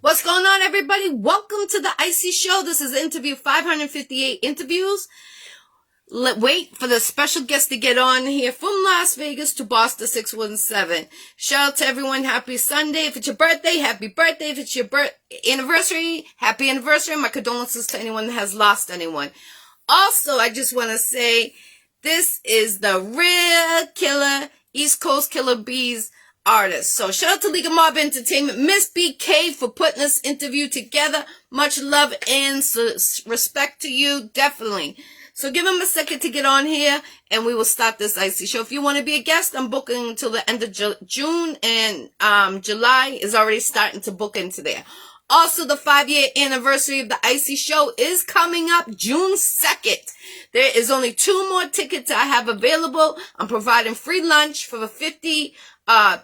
What's going on, everybody? Welcome to the Iccy Show. This is interview 558 interviews. Wait for the special guest to get on here from Las Vegas to Boston 617. Shout out to everyone. Happy Sunday. If it's your birthday, happy birthday. If it's your anniversary, happy anniversary. My condolences to anyone that has lost anyone. Also, I just want to say this is the real killer, East Coast Killa Beez artist. So shout out to League of Mob Entertainment, Miss BK, for putting this interview together. Much love and respect to you, definitely. So give him a second to get on here, and we will start this Iccy Show. If you want to be a guest, I'm booking until the end of June, and July is already starting to book into there. Also, the 5-year anniversary of the Iccy Show is coming up June 2nd. There is only 2 more tickets I have available. I'm providing free lunch for the 50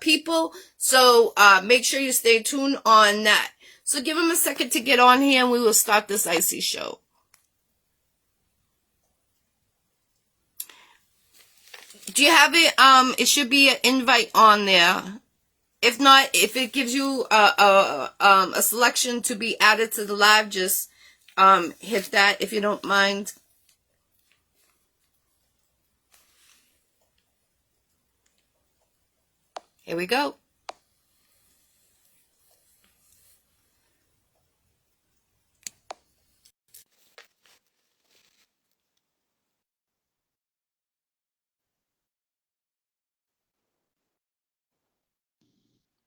people. So make sure you stay tuned on that. So give him a second to get on here, and we will start this Iccy Show. Do you have it? It should be an invite on there. If not, if it gives you a selection to be added to the live, just hit that if you don't mind. Here we go.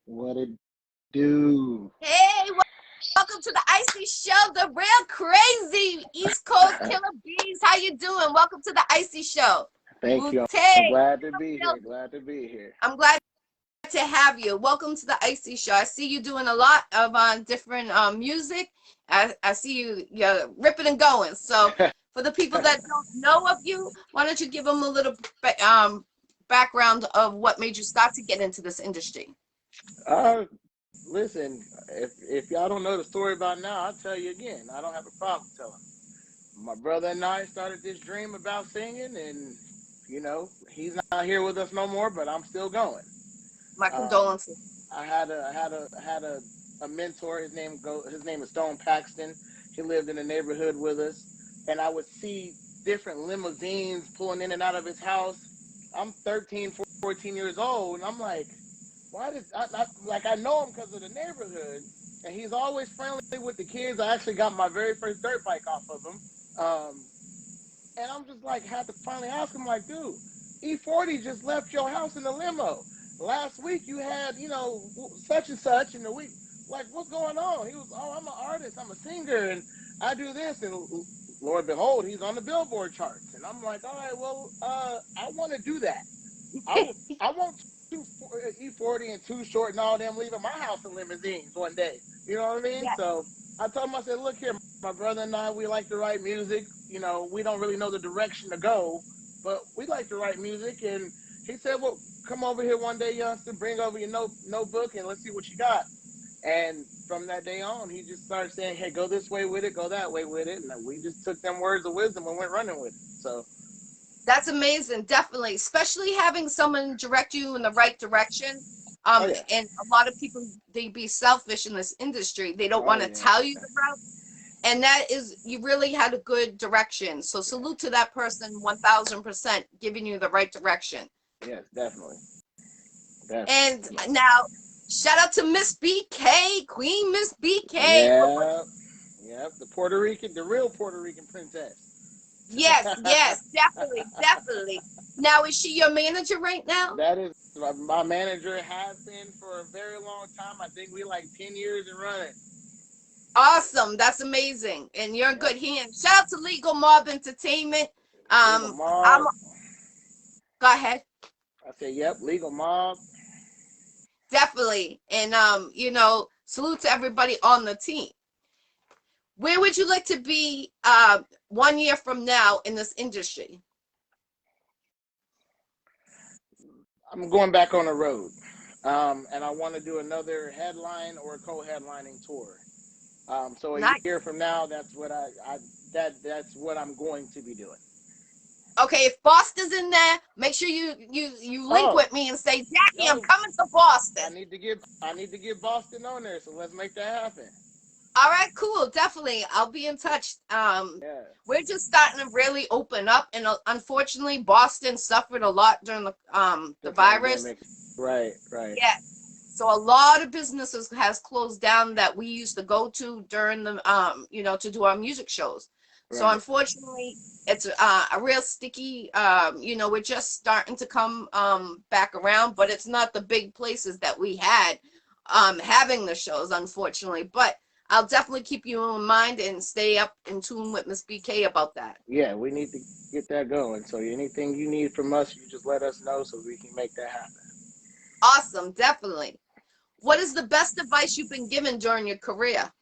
What it do? Hey, welcome to the Iccy Show, the real crazy East Coast Killa Beez. How you doing? Welcome to the Iccy Show. Thank you. I'm glad to be here. Glad to be here. I'm glad to have you. Welcome to the Iccy Show. I see you doing a lot of different music. I see you're ripping and going. So for the people that don't know of you, why don't you give them a little background of what made you start to get into this industry? Listen, if y'all don't know the story by now, I'll tell you again. I don't have a problem telling. My brother and I started this dream about singing, and you know, he's not here with us no more, but I'm still going. My condolences. I had a mentor. His name is Stone Paxton. He lived in the neighborhood with us, and I would see different limousines pulling in and out of his house. I'm 13, 14 years old, and I'm like, why does I know him because of the neighborhood, and he's always friendly with the kids. I actually got my very first dirt bike off of him, and I'm just like, had to finally ask him, like, dude, E40 just left your house in the limo. Last week you had, you know, such and such in the week. Like, what's going on? He was, oh, I'm an artist, I'm a singer, and I do this, and Lord behold, he's on the Billboard charts. And I'm like, all right, well, I want to do that. I want E40 and Too Short and all them leaving my house in limousines one day. You know what I mean? Yes. So I told him, I said, look here, my brother and I, we like to write music. You know, we don't really know the direction to go, but we like to write music. And he said, well, come over here one day, youngster, bring over your notebook, and let's see what you got. And from that day on, he just started saying, hey, go this way with it, go that way with it. And we just took them words of wisdom and went running with it. So that's amazing, definitely, especially having someone direct you in the right direction. And a lot of people, they be selfish in this industry. They don't want to tell you the route. And that is, you really had a good direction. So salute to that person, 1000%, giving you the right direction. Yes, definitely. And now, shout out to Miss BK, Queen Miss BK. Yeah, the real Puerto Rican princess. Yes, definitely. Now, is she your manager right now? That is my manager, has been for a very long time. I think we like 10 years and running. Awesome, that's amazing, and you're in good hands. Shout out to League of Mob Entertainment. Go ahead. I said, yep, League of Mob. Definitely, and you know, salute to everybody on the team. Where would you like to be 1 year from now in this industry? I'm going back on the road, and I want to do another headline or co-headlining tour. So a year from now, that's what that's what I'm going to be doing. Okay, if Boston's in there, make sure you link Oh, with me and say, Jackie, I'm yo, coming to Boston. I need to get Boston on there. So let's make that happen. All right, cool. Definitely. I'll be in touch. Yeah. We're just starting to really open up, and unfortunately, Boston suffered a lot during the The virus. pandemic. Right. Right. Yeah. So a lot of businesses has closed down that we used to go to during the to do our music shows. So Right. unfortunately, it's a real sticky we're just starting to come back around, but it's not the big places that we had having the shows, unfortunately. But I'll definitely keep you in mind and stay up in tune with Miss BK about that. Yeah, we need to get that going. So anything you need from us, you just let us know so we can make that happen. Awesome, definitely. What is the best advice you've been given during your career?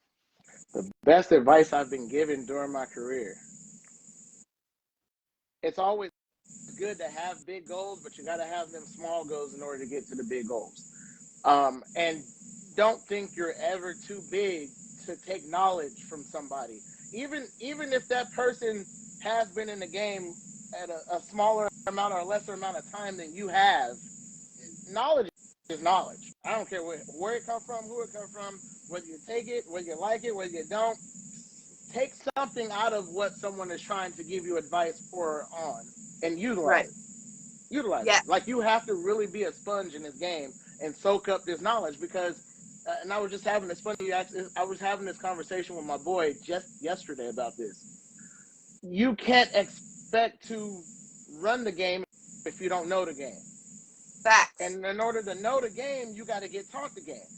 The best advice I've been given during my career. It's always good to have big goals, but you got to have them small goals in order to get to the big goals. And don't think you're ever too big to take knowledge from somebody. Even if that person has been in the game at a smaller amount or a lesser amount of time than you have, knowledge is knowledge. I don't care where it comes from, who it comes from, whether you take it, whether you like it, whether you don't. Take something out of what someone is trying to give you advice for on and utilize Right. it. Utilize it. Yeah. Like you have to really be a sponge in this game and soak up this knowledge because. And I was just having this funny. I was having this conversation with my boy just yesterday about this. You can't expect to run the game if you don't know the game. Facts. And in order to know the game, you got to get taught the game.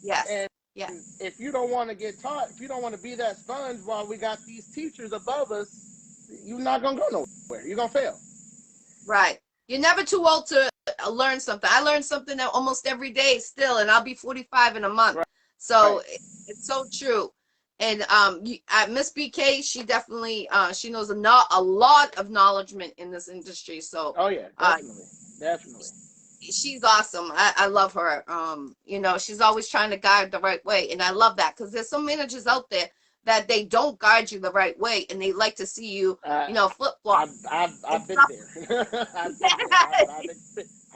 Yes. And Yeah. if you don't want to get taught, if you don't want to be that sponge while we got these teachers above us, you're not gonna go nowhere. You're gonna fail. Right. You're never too old to learn something. I learn something almost every day still, and I'll be 45 in a month. Right. So Right. it's so true. And Miss BK, she definitely she knows a lot of knowledgement in this industry. So Oh yeah, uh, definitely, definitely. she's awesome. I love her. She's always trying to guide the right way, and I love that because there's some managers out there that they don't guide you the right way, and they like to see you, flip flop and I've been stuff. there. I've been there.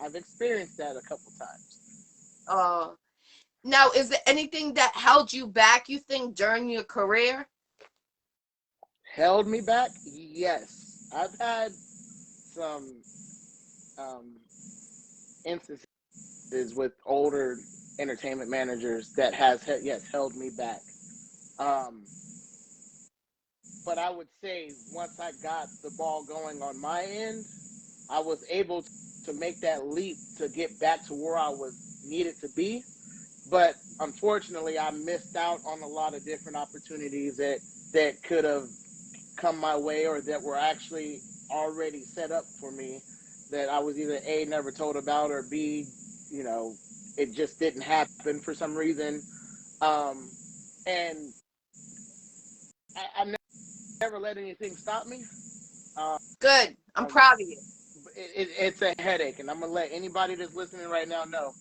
I've experienced that a couple times. uh, Now, is there anything that held you back, you think, during your career? Held me back? Yes, I've had some um, instances with older entertainment managers that has yes held me back. Um, but I would say once I got the ball going on my end, I was able to make that leap to get back to where I was needed to be. But unfortunately, I missed out on a lot of different opportunities that could have come my way or that were actually already set up for me that I was either A, never told about, or B, you know, it just didn't happen for some reason. Um, and I never let anything stop me. Um, Good. I'm proud of you. it's a headache, and I'm gonna let anybody that's listening right now know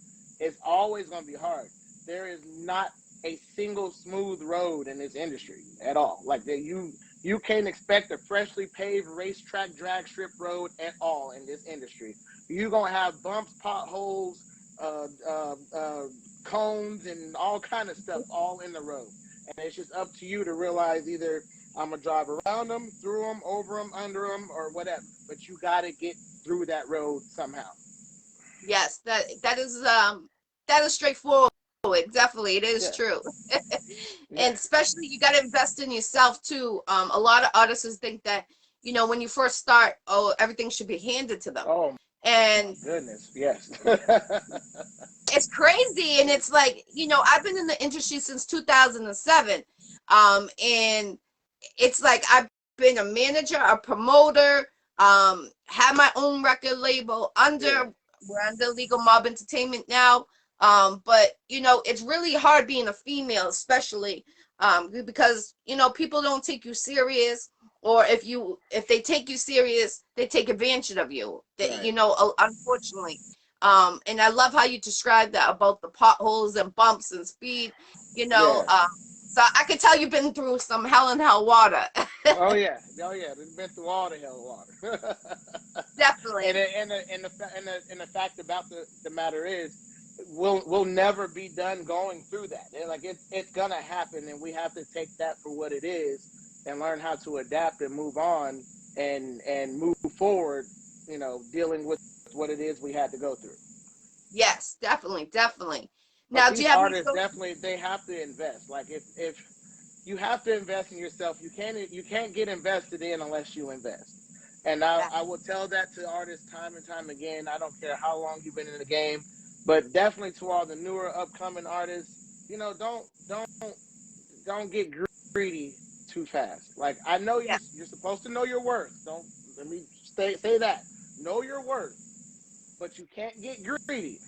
it's always gonna be hard. There is not a single smooth road in this industry at all. Like that, you can't expect a freshly paved racetrack drag strip road at all in this industry. You're gonna have bumps, potholes, uh, uh, uh, cones, and all kind of stuff all in the road, and it's just up to you to realize either I'm gonna drive around them, through them, over them, under them, or whatever. But you gotta get through that road somehow. Yes, that is straightforward. Definitely, it is Yeah, true. yeah. And especially you got to invest in yourself too. A lot of artists think that, when you first start, oh, everything should be handed to them. Oh my And goodness, yes. it's crazy. And it's like, I've been in the industry since 2007. And it's like I've been a manager, a promoter, had my own record label Yeah, we're under Legal Mob Entertainment now. But it's really hard being a female, especially because people don't take you serious, or if they take you serious, they take advantage of you. That right. unfortunately. And I love how you described that about the potholes and bumps and speed. You know, Yeah, uh, so I could tell you've been through some hell and hell water. Oh yeah, oh yeah. We've been through all the hell water. and Definitely. the fact about the matter is, we'll never be done going through that. And like it's gonna happen, and we have to take that for what it is, and learn how to adapt and move on, and move forward. You know, dealing with what it is we had to go through. Yes, definitely, definitely. But Now, do these you have any artists so definitely, they have to invest. Like if you have to invest in yourself, you can't get invested in unless you invest. And I will tell that to artists time and time again. I don't care how long you've been in the game, but definitely to all the newer upcoming artists, you know, don't get greedy too fast. Like I know yeah, you're supposed to know your worth. Don't let me say that. Know your worth, but you can't get greedy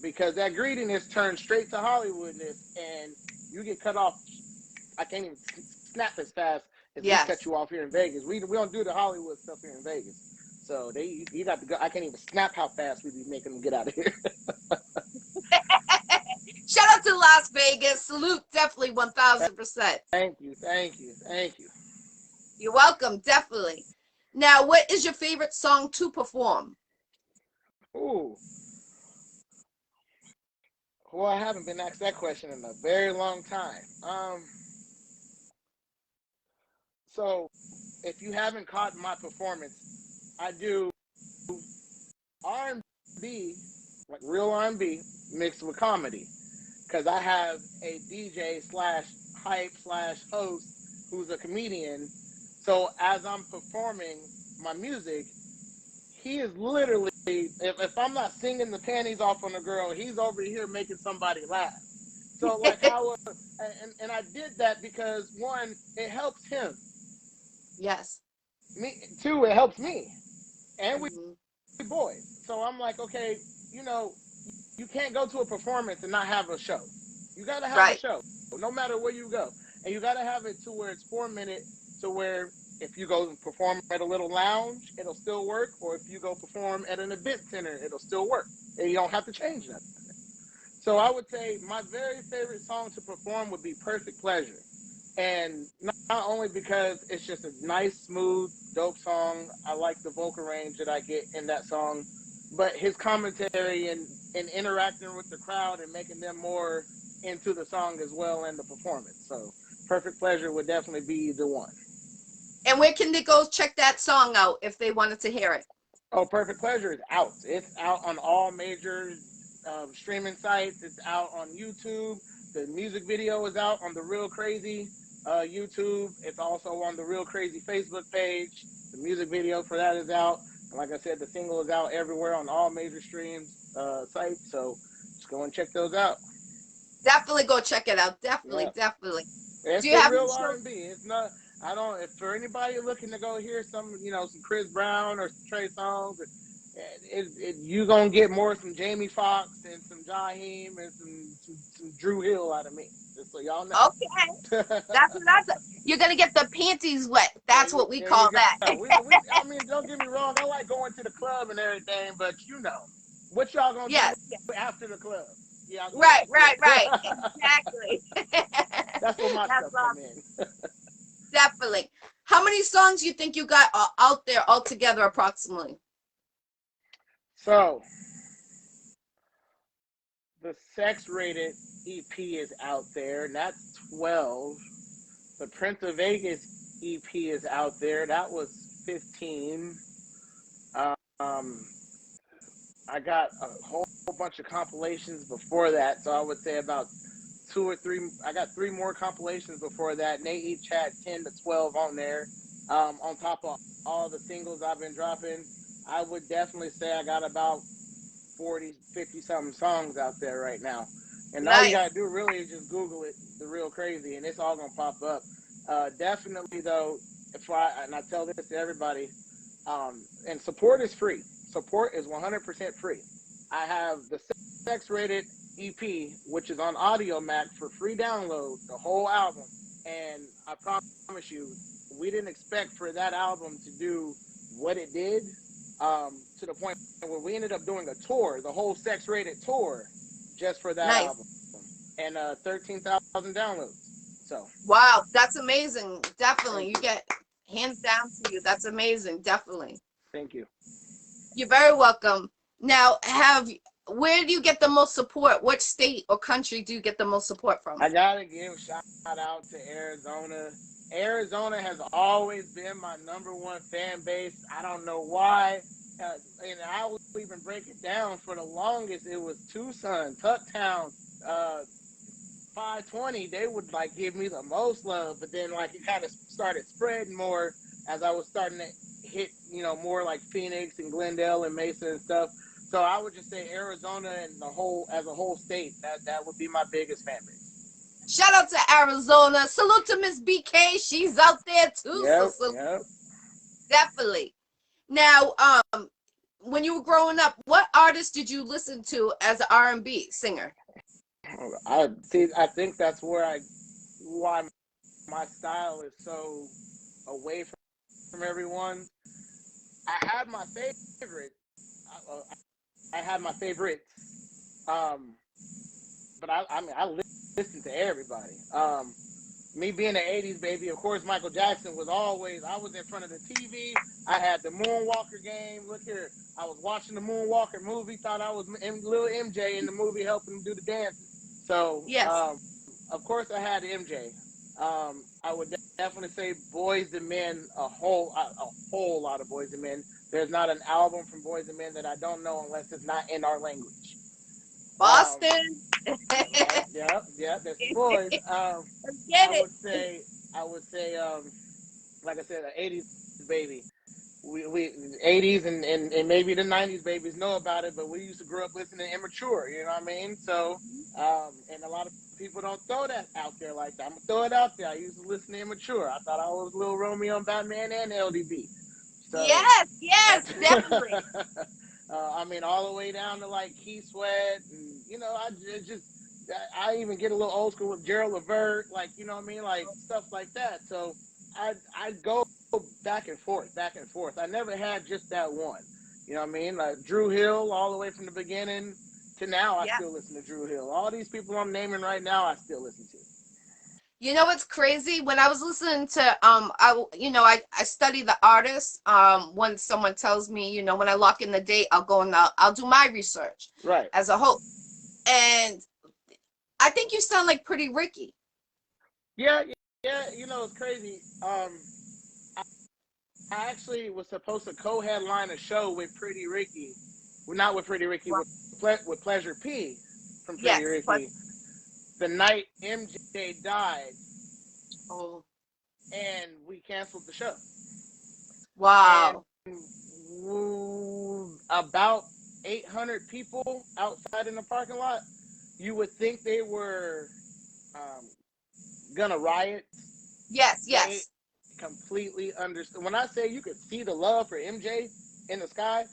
because that greediness turns straight to Hollywoodness, and you get cut off. I can't even snap as fast as we cut yes. you off here in Vegas. We don't do the Hollywood stuff here in Vegas. So you got to go. I can't even snap how fast we be making them get out of here. Shout out to Las Vegas. Salute, definitely 1000%. Thank you, thank you, thank you. You're welcome, definitely. Now, what is your favorite song to perform? Ooh, well, I haven't been asked that question in a very long time. So if you haven't caught my performance, I do R&B, like real R&B mixed with comedy, because I have a DJ slash hype slash host who's a comedian. So as I'm performing my music, he is literally, if I'm not singing the panties off on a girl, he's over here making somebody laugh. So like how, and I did that because one, it helps him. Yes. Me, two, it helps me, and we Hmm. boys. So I'm like, okay, you know, you can't go to a performance and not have a show. You got to have a Right. show, no matter where you go, and you got to have it to where it's 4 minute, to where if you go perform at a little lounge, it'll still work, or if you go perform at an event center, it'll still work, and you don't have to change nothing. So I would say my very favorite song to perform would be "Perfect Pleasure," and not only because it's just a nice, smooth, dope song. I like the vocal range that I get in that song, but his commentary and interacting with the crowd and making them more into the song as well and the performance. So "Perfect Pleasure" would definitely be the one. And where can they go check that song out if they wanted to hear it? Oh, Perfect Pleasure is out. It's out on all major streaming sites. It's out on YouTube. The music video is out on the Real Crazy YouTube. It's also on the Real Crazy Facebook page. The music video for that is out. And like I said, the single is out everywhere on all major streams sites. So just go and check those out. Definitely go check it out. Definitely, Yeah. definitely. It's Do you the have any real show? R&B. It's not. I don't. If for anybody looking to go hear some, some Chris Brown or some Trey songs, you gonna get more some Jamie Foxx and some Jaheim and some Drew Hill out of me. Just so y'all know. Okay. That's you're gonna get the panties wet. That's what we There you call that. go. I mean, don't get me wrong. I like going to the club and everything, but what y'all gonna do Yes. after the club? Yeah, Right, right, yeah. right. Exactly. That's where my That's stuff come awesome. in. Definitely. How many songs you think you got out there altogether approximately? So the sex rated EP is out there, and that's 12. The Prince of Vegas EP is out there. That was 15. Um, I got a whole bunch of compilations before that, so I would say about two or three. I got three more compilations before that, and they each had 10 to 12 on there. On top of all the singles I've been dropping, I would definitely say I got about 40, 50 something songs out there right now. And all you gotta Nice. do really is just Google it, the Real Crazy, and it's all gonna pop up. Definitely though, and I tell this to everybody, and support is free. Support is 100% free. I have the sex rated EP, which is on Audio Mac for free download, the whole album. And I promise you, we didn't expect for that album to do what it did, to the point where we ended up doing a tour, the whole sex rated tour, just for that Nice. album, and 13,000 downloads. So Wow, that's amazing. Definitely. thank You you. get Hands down to you. That's amazing. Definitely. Thank you. You're very welcome. Now, where do you get the most support? What state or country do you get the most support from? I gotta give shout out to Arizona. Arizona has always been my #1 fan base. I don't know why. And I will even break it down. For the longest, it was Tucson, Tucktown, uh, 520. They would like give me the most love, but then like it kind of started spreading more as I was starting to hit, more like Phoenix and Glendale and Mesa and stuff. So I would just say Arizona and as a whole state, that would be my biggest fan base. Shout out to Arizona. Salute to Miss BK. She's out there too. Yep, So yep. definitely. Now, when you were growing up, what artist did you listen to as an R&B singer? I see. I think that's why my style is so away from everyone. I had my favorite. I had my favorites. Um, but I mean, I listen to everybody. Me being an '80s baby, of course, Michael Jackson was always. I was in front of the TV. I had the Moonwalker game. Look here, I was watching the Moonwalker movie. Thought I was little MJ in the movie, helping him do the dances. So, Yes. of course, I had MJ. I would definitely say Boys and Men, a whole lot of Boys and Men. There's not an album from Boys and Men that I don't know unless it's not in our language. Boston. Yep. That's the boys. Get it. I would say, like I said, an '80s baby. We '80s and maybe the '90s babies know about it, but we used to grow up listening to Immature. You know what I mean? So, and a lot of people don't throw that out there like that. I'm gonna throw it out there. I used to listen to Immature. I thought I was Little Romeo and Batman and LDB. So, Yes, definitely. I mean, all the way down to like Key Sweat, and I even get a little old school with Gerald Levert, like what I mean, like stuff like that. So I go back and forth, back and forth. I never had just that one. You know what I mean? Like Drew Hill, all the way from the beginning to now, I still listen to Drew Hill. All these people I'm naming right now, I still listen to. You know what's crazy? When I was listening to I study the artist. When someone tells me, when I lock in the date, I'll go and I'll do my research. Right. As a whole. And I think you sound like Pretty Ricky. Yeah. It's crazy. I actually was supposed to co-headline a show with Pretty Ricky. Well, not with Pretty Ricky, with Pleasure P from Pretty Ricky. The night MJ died, and we canceled the show. Wow. And about 800 people outside in the parking lot. You would think they were gonna riot. Yes. They completely understood. When I say you could see the love for MJ in the sky,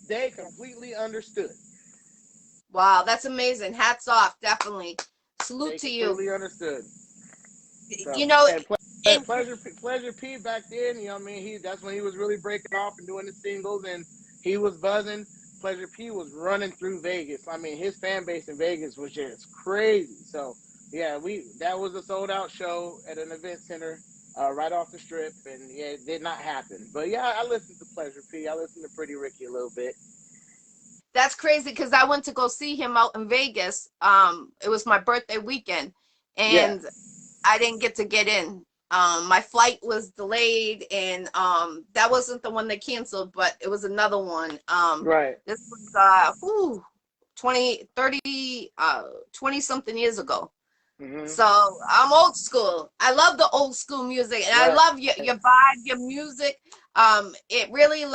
they completely understood. Wow, that's amazing. Hats off, definitely. Salute to you. Completely understood. So, and Pleasure P back then, you know what I mean? That's when he was really breaking off and doing the singles, and he was buzzing. Pleasure P was running through Vegas. I mean, his fan base in Vegas was just crazy. So yeah, that was a sold out show at an event center right off the strip, and yeah, it did not happen. But yeah, I listened to Pleasure P. I listened to Pretty Ricky a little bit. That's crazy because I went to go see him out in Vegas. It was my birthday weekend, and I didn't get to get in. My flight was delayed, and that wasn't the one they canceled, but it was another one. Right. This was 20 something years ago. Mm-hmm. So I'm old school. I love the old school music, and I love your vibe, your music. It really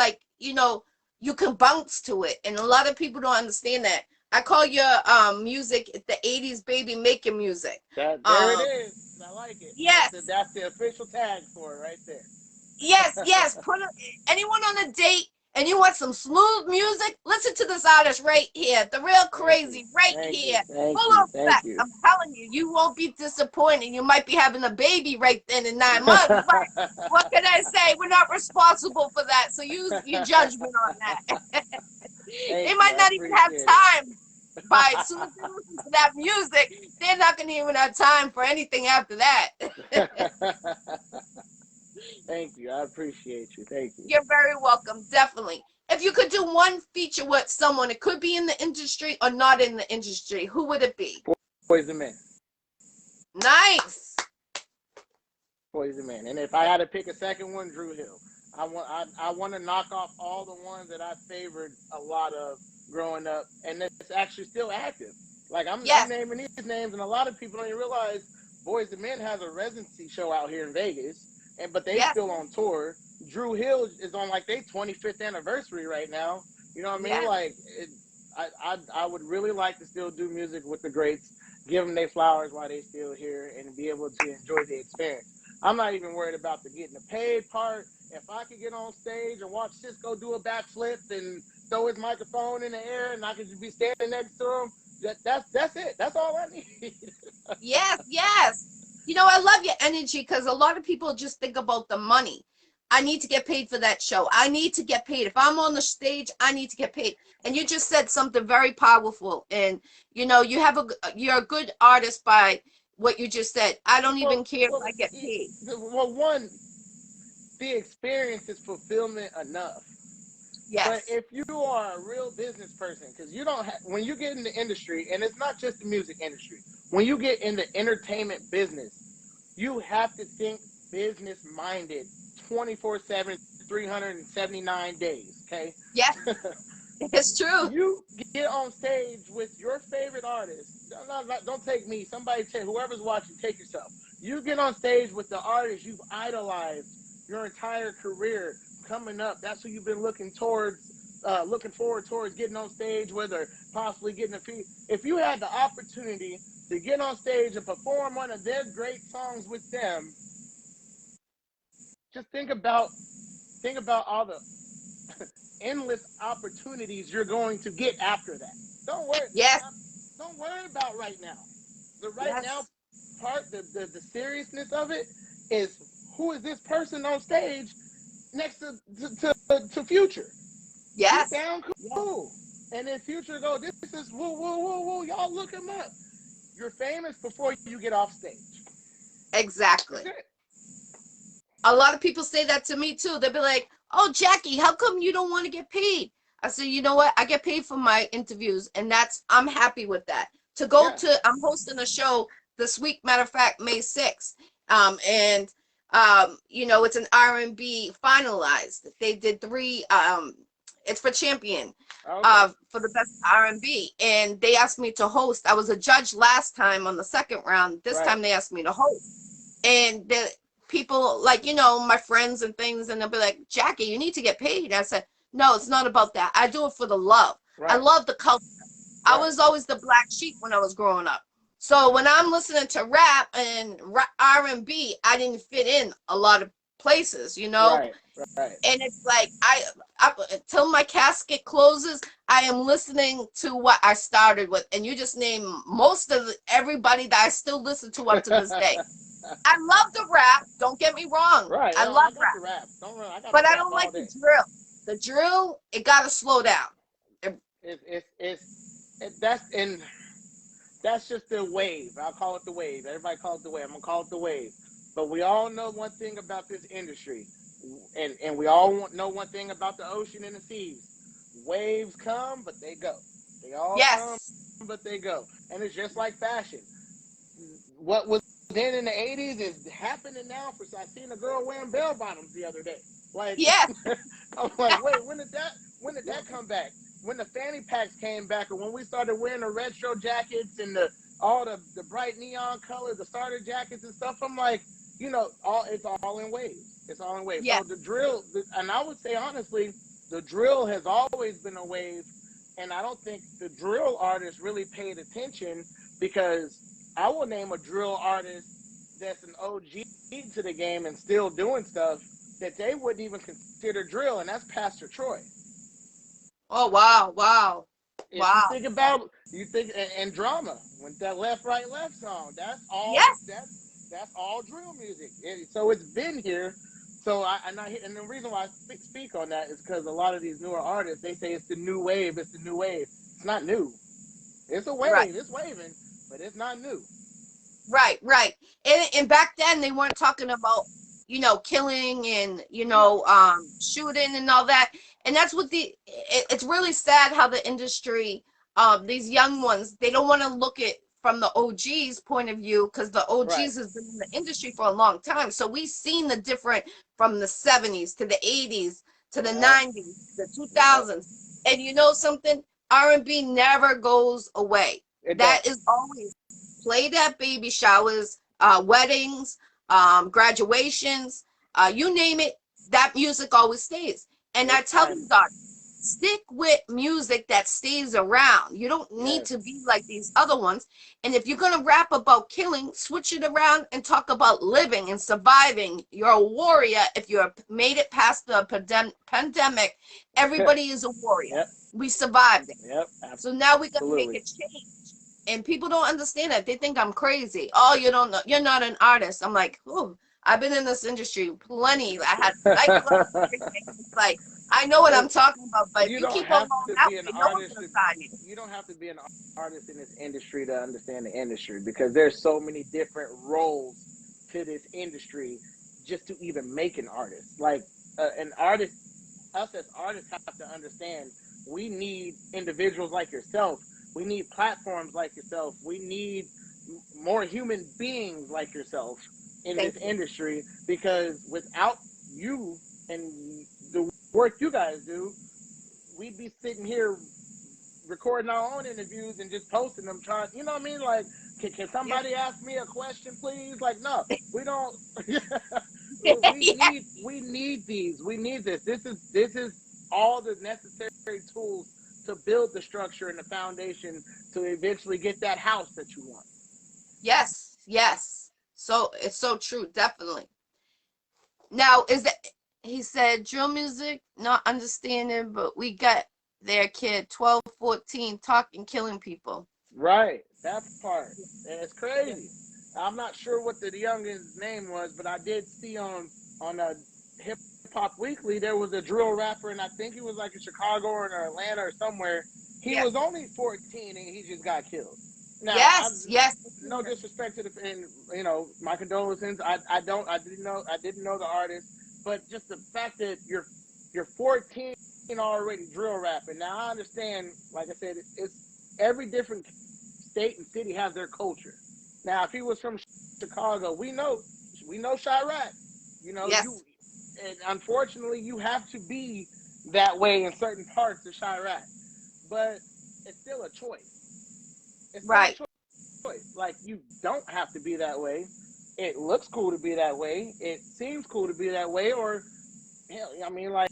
you can bounce to it, and a lot of people don't understand that. I call your music the '80s baby making music. There it is. I like it. Yes, that's the official tag for it right there. Yes. Anyone on a date and you want some smooth music, listen to this artist right here, the real Krayz right here. Full of effect. I'm telling you, you won't be disappointed. You might be having a baby right then in 9 months. But what can I say? We're not responsible for that. So use your judgment on that. They might not even have time. By as soon as they listen to that music, they're not going to even have time for anything after that. Thank you. I appreciate you. Thank you. You're very welcome. Definitely. If you could do one feature with someone, it could be in the industry or not in the industry, who would it be? Poison Man. Nice. Poison Man. And if I had to pick a second one, Drew Hill. I want to knock off all the ones that I favored a lot of growing up, and it's actually still active. Like I'm naming these names, and a lot of people don't even realize Boys and Men has a residency show out here in Vegas, but they still on tour. Drew Hill is on like their 25th anniversary right now. You know what I mean? Like I would really like to still do music with the greats, give them their flowers while they still here, and be able to enjoy the experience. I'm not even worried about the getting the paid part. If I could get on stage and watch Cisco do a backflip and throw his microphone in the air, and I could just be standing next to him, that's it. That's all I need. Yes. You know, I love your energy because a lot of people just think about the money. I need to get paid for that show. I need to get paid. If I'm on the stage, I need to get paid. And you just said something very powerful. And you know, you're a good artist by what you just said. I don't even care if I get paid. Well, one, the experience is fulfillment enough. Yes. But if you are a real business person, because you don't when you get in the industry, and it's not just the music industry, when you get in the entertainment business, you have to think business minded 24/7, 379 days. Okay. Yes. It's true. You get on stage with your favorite artist. Don't take me. Somebody take whoever's watching. Take yourself. You get on stage with the artist you've idolized your entire career coming up. That's who you've been looking forward towards getting on stage with, or possibly getting a fee. If you had the opportunity to get on stage and perform one of their great songs with them, just think about all the endless opportunities you're going to get after that. Don't worry. Yes. Don't worry about right now. The now part, the seriousness of it is, who is this person on stage next to Future? Yes. He's down cool. And then Future go, this is woo. Y'all look him up. You're famous before you get off stage. Exactly. A lot of people say that to me too. They'll be like, oh, Jackie, how come you don't want to get paid? I said, you know what? I get paid for my interviews, and I'm happy with that. I'm hosting a show this week, matter of fact, May 6th. You know, it's an R&B finalized. They did 3, it's for Champion, for the best R&B. And they asked me to host. I was a judge last time on the second round. This time they asked me to host. And the people, like, you know, my friends and things, and they'll be like, Jackie, you need to get paid. I said, no, it's not about that. I do it for the love. I love the culture. I was always the black sheep when I was growing up. So when I'm listening to rap and R&B, I didn't fit in a lot of places, you know? And it's like, I until my casket closes, I am listening to what I started with. And you just name most of everybody that I still listen to up to this day. I love the rap. Don't get me wrong. I love rap. But I don't like the drill. The drill, it got to slow down. That's just the wave. I'll call it the wave. Everybody calls it the wave. I'm going to call it the wave. But we all know one thing about this industry. And we all know one thing about the ocean and the seas. Waves come, but they go. They all come, but they go. And it's just like fashion. What was then in the 80s is happening now. I seen a girl wearing bell bottoms the other day. Like, I'm like, wait, when did that come back? When the fanny packs came back, or when we started wearing the retro jackets and all the bright neon colors, the starter jackets and stuff, I'm like, you know, it's all in waves. It's all in waves. So the drill, and I would say honestly, the drill has always been a wave, and I don't think the drill artists really paid attention, because I will name a drill artist that's an OG to the game and still doing stuff that they wouldn't even consider drill, and that's Pastor Troy. Oh, wow. If you think and Drama, with that Left, Right, Left song, that's all that's all drill music. So it's been here. So and the reason why I speak on that is because a lot of these newer artists, they say it's the new wave, it's the new wave. It's not new. It's a wave, it's waving, but it's not new. Right. And back then they weren't talking about killing and, shooting and all that. And that's what it's really sad how the industry, these young ones, they don't want to look at from the OG's point of view, because the Right. OG's has been in the industry for a long time. So we've seen the different from the 70s to the 80s to the Yep. 90s, the Yep. 2000s. And you know something? R&B never goes away. It That don't. is always played at baby showers, weddings, graduations, you name it, that music always stays. And I It's tell these timeless. artists, stick with music that stays around. You don't need to be Yes. like these other ones. And if you're going to rap about killing, switch it around and talk about living and surviving. You're a warrior. If you made it past the pandemic, everybody is a warrior. Yep. We survived it. Yep. So now we got to make Absolutely. a change. And people don't understand that. They think I'm crazy. Oh, you don't know. You're not an artist. I'm like, oh, I've been in this industry plenty. I had nightclubs. It's like, I know what I'm talking about. But if You you don't keep on have going to that be an way, no one's artist. going to sign you. You don't have to be an artist in this industry to understand the industry, because there's so many different roles to this industry just to even make an artist. Like an artist, us as artists have to understand we need individuals like yourself. We need platforms like yourself. We need more human beings like yourself in Thank this you. industry, because without you and the work you guys do, we'd be sitting here recording our own interviews and just posting them, trying, you know what I mean? Like, can Yeah. somebody ask me a question, please? Like, no, we don't. Yeah. We need these. We need this. This is all the necessary tools to build the structure and the foundation to eventually get that house that you want. Yes. Yes. So it's so true. Definitely. Now, is that he said drill music, not understanding, but we got their kid 12, 14 talking, killing people. Right, that part. And it's Yeah. crazy. I'm not sure what the youngest name was, but I did see on a Hip Hop Weekly there was a drill rapper, and I think he was like in Chicago or in Atlanta or somewhere. He Yeah. was only 14 and he just got killed. Now, I'm Yes. Yes. no disrespect to the, and my condolences. I didn't know the artist, but just the fact that you're 14 already drill rapping. Now I understand, like I said, it's every different state and city has their culture. Now, if he was from Chicago, we know Chirac. You, Yes. and unfortunately, you have to be that way in certain parts of Chirac, but it's still a choice. It's still a Right. choice. Like, you don't have to be that way. It looks cool to be that way. It seems cool to be that way, or hell, I mean, like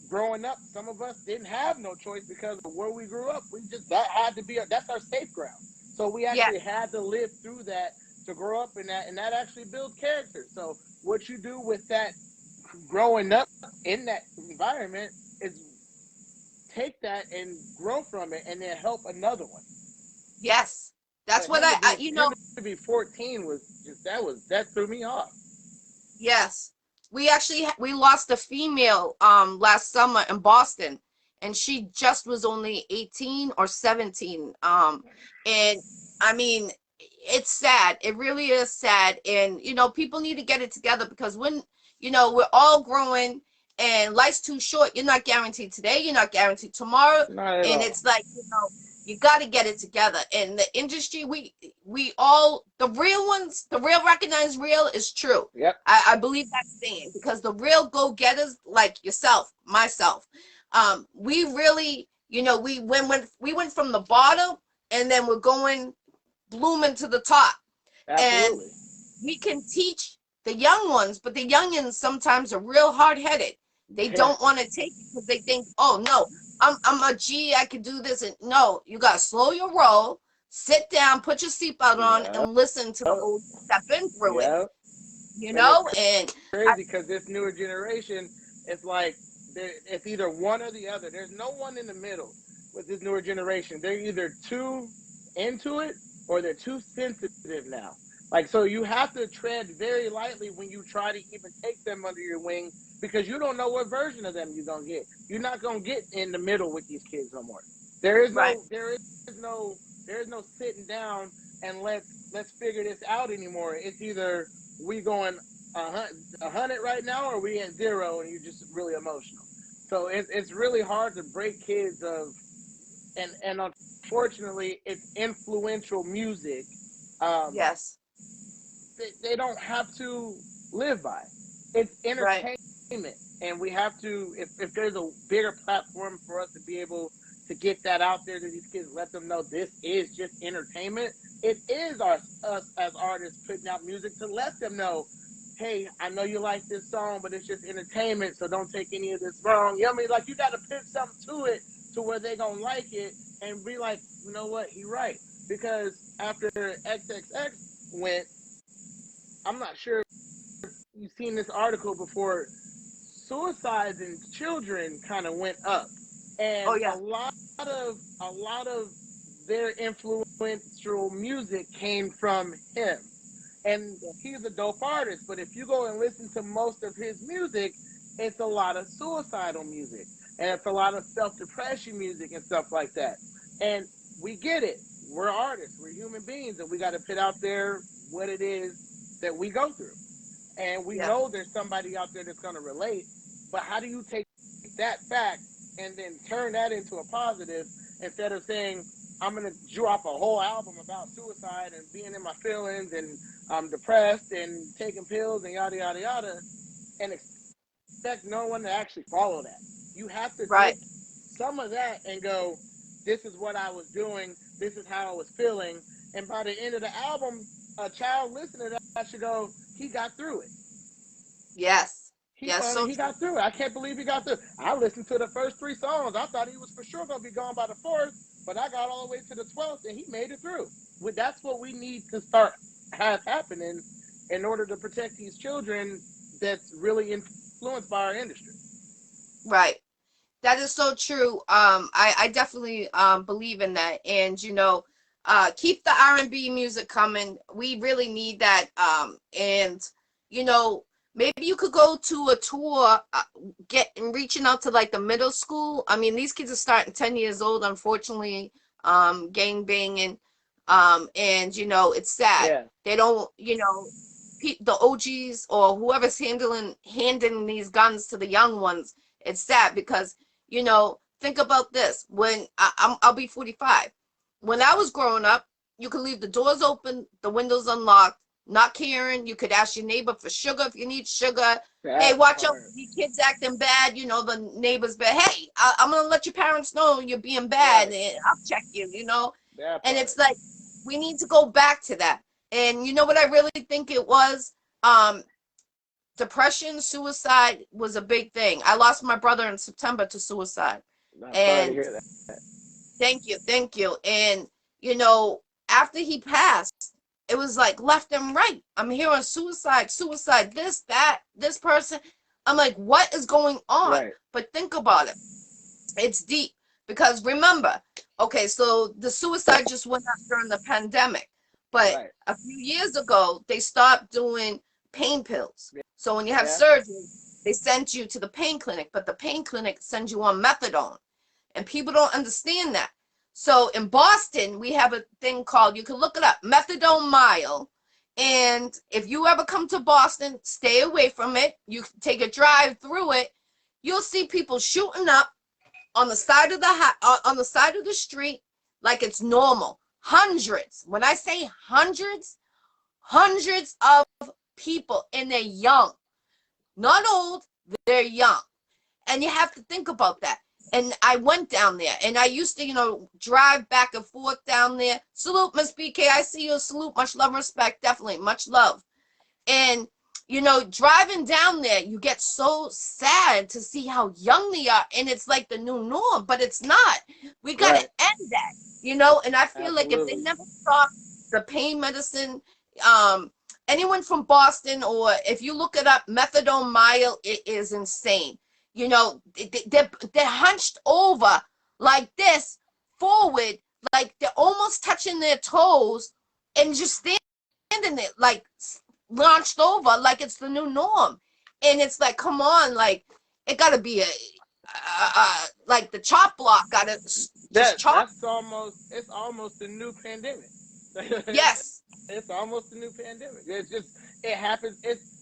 growing up, some of us didn't have no choice because of where we grew up. We just that had to be that's our safe ground. So we Yeah. actually had to live through that to grow up in that, and that actually builds character. So what you do with that growing up in that environment is take that and grow from it, and then help another one. Yes. That's But what him to be 14 was just that threw me off. yes. We lost a female last summer in Boston, and she just was only 18 or 17. And I mean, it's sad. It really is sad. And people need to get it together, because when we're all growing and life's too short, you're not guaranteed today, you're not guaranteed tomorrow. Not at And all. it's like, you got to get it together. And the industry, we all, the real ones, the real recognized real is true. Yep. I believe that saying, because the real go-getters like yourself, myself, we really, we went from the bottom, and then we're going blooming to the top. And Absolutely. we can teach the young ones, but the youngins sometimes are real hard-headed. They don't Yes. want to take it because they think, oh no, I'm a G, I could do this. And no, you gotta slow your roll, sit down, put your seatbelt on, Yep. and listen to the old that been through it. Yep. You And it's know, and I, crazy because this newer generation, it's like it's either one or the other. There's no one in the middle with this newer generation. They're either too into it or they're too sensitive now. Like, so you have to tread very lightly when you try to even take them under your wing, because you don't know what version of them you're gonna get. You're not gonna get in the middle with these kids no more. There is right, no there is no there is no sitting down and let's figure this out anymore. It's either we going 100 right now, or are we at 0 and you're just really emotional? So it's really hard to break kids of, and unfortunately, it's influential music. Um, Yes. they don't have to live by. It's Right. entertainment, and we have to. If there's a bigger platform for us to be able to get that out there to these kids, let them know this is just entertainment. It is us as artists putting out music to let them know, hey, I know you like this song, but it's just entertainment, so don't take any of this wrong. You know what I mean? Like, you got to put something to it to where they gonna like it and be like, you know what, he right. Because after XXX went, I'm not sure if you've seen this article before. Suicides in children kind of went up, Oh and yeah. a lot of their influential music came from him. And he's a dope artist, but if you go and listen to most of his music, it's a lot of suicidal music, and it's a lot of self-depression music and stuff like that. And we get it. We're artists. We're human beings, and we got to put out there what it is that we go through. And we Yeah. know there's somebody out there that's going to relate, but how do you take that fact and then turn that into a positive, instead of saying, I'm going to drop a whole album about suicide and being in my feelings and I'm depressed and taking pills and yada, yada, yada, and expect no one to actually follow that. You have to Right. take some of that and go, this is what I was doing, this is how I was feeling. And by the end of the album, a child listening to that should go, he got through it. Yes. He Yes. finally So he true. got through it. I can't believe he got through. I listened to the first 3 songs. I thought he was for sure gonna be gone by the fourth, but I got all the way to the 12th and he made it through. That's what we need to start have happening in order to protect these children that's really influenced by our industry. Right. That is so true. I definitely believe in that. And keep the R&B music coming. We really need that. And you know, maybe you could go to a tour, get and reaching out to like the middle school. I mean, these kids are starting 10 years old, unfortunately, gang banging. And it's sad. Yeah. They don't, the OGs or whoever's handing these guns to the young ones. It's sad because think about this. When I'll be 45. When I was growing up, you could leave the doors open, the windows unlocked, not caring. You could ask your neighbor for sugar if you need sugar. Hey, That watch out, part. your kids acting bad. The neighbor's bad. Hey, I'm gonna let your parents know you're being bad, Right. and I'll check you. That And part. it's like we need to go back to that. And you know what I really think it was? Um, Depression, suicide was a big thing. I lost my brother in September to suicide. I'm sorry to And hear that. thank you, thank you. And you know, after he passed, it was like left and right. I'm hearing suicide, suicide, this, that, this person. I'm like, what is going on? Right. But think about it. It's deep because remember, okay, so the suicide just went up during the pandemic, but Right. a few years ago they stopped doing pain pills. So when you have Yeah. surgery, they send you to the pain clinic, but the pain clinic sends you on methadone, and people don't understand that. So in Boston, we have a thing called, you can look it up, methadone mile. And if you ever come to Boston, stay away from it. You can take a drive through it. You'll see people shooting up on the side of the street like it's normal. Hundreds. When I say hundreds, hundreds of people, and they're young, not old, they're young. And you have to think about that. And I went down there, and I used to, drive back and forth down there. Salute, Miss BK. I see you. Salute. Much love, respect. Definitely. Much love. And driving down there, you get so sad to see how young they are, and it's like the new norm, but it's not. We got to Right. end that, and I feel like if they Absolutely. never stop the pain medicine, um, anyone from Boston, or if you look it up, methadone mile, it is insane. They're hunched over like this, forward, like they're almost touching their toes, and just standing there like launched over like it's the new norm. And it's like, come on, like it gotta be like the chop block gotta just chop. That's almost, it's almost a new pandemic. Yes. It's almost a new pandemic. It's just, it happens.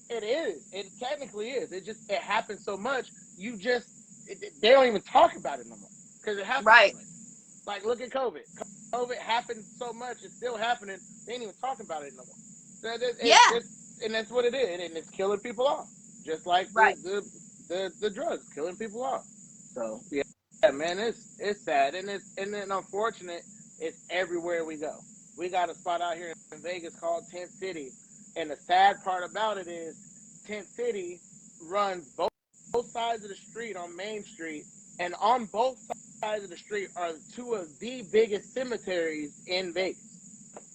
It is. It technically is. It happens so much. They don't even talk about it no more because it happens so Right. much. Like look at COVID. COVID happened so much. It's still happening. They ain't even talking about it no more. So Yeah. and that's what it is, and it's killing people off, just like Right. the drugs killing people off. So yeah, man, it's sad, and then unfortunate. It's everywhere we go. We got a spot out here in Vegas called Tent City, and the sad part about it is Tent City runs both sides of the street on Main Street, and on both sides of the street are two of the biggest cemeteries in Vegas.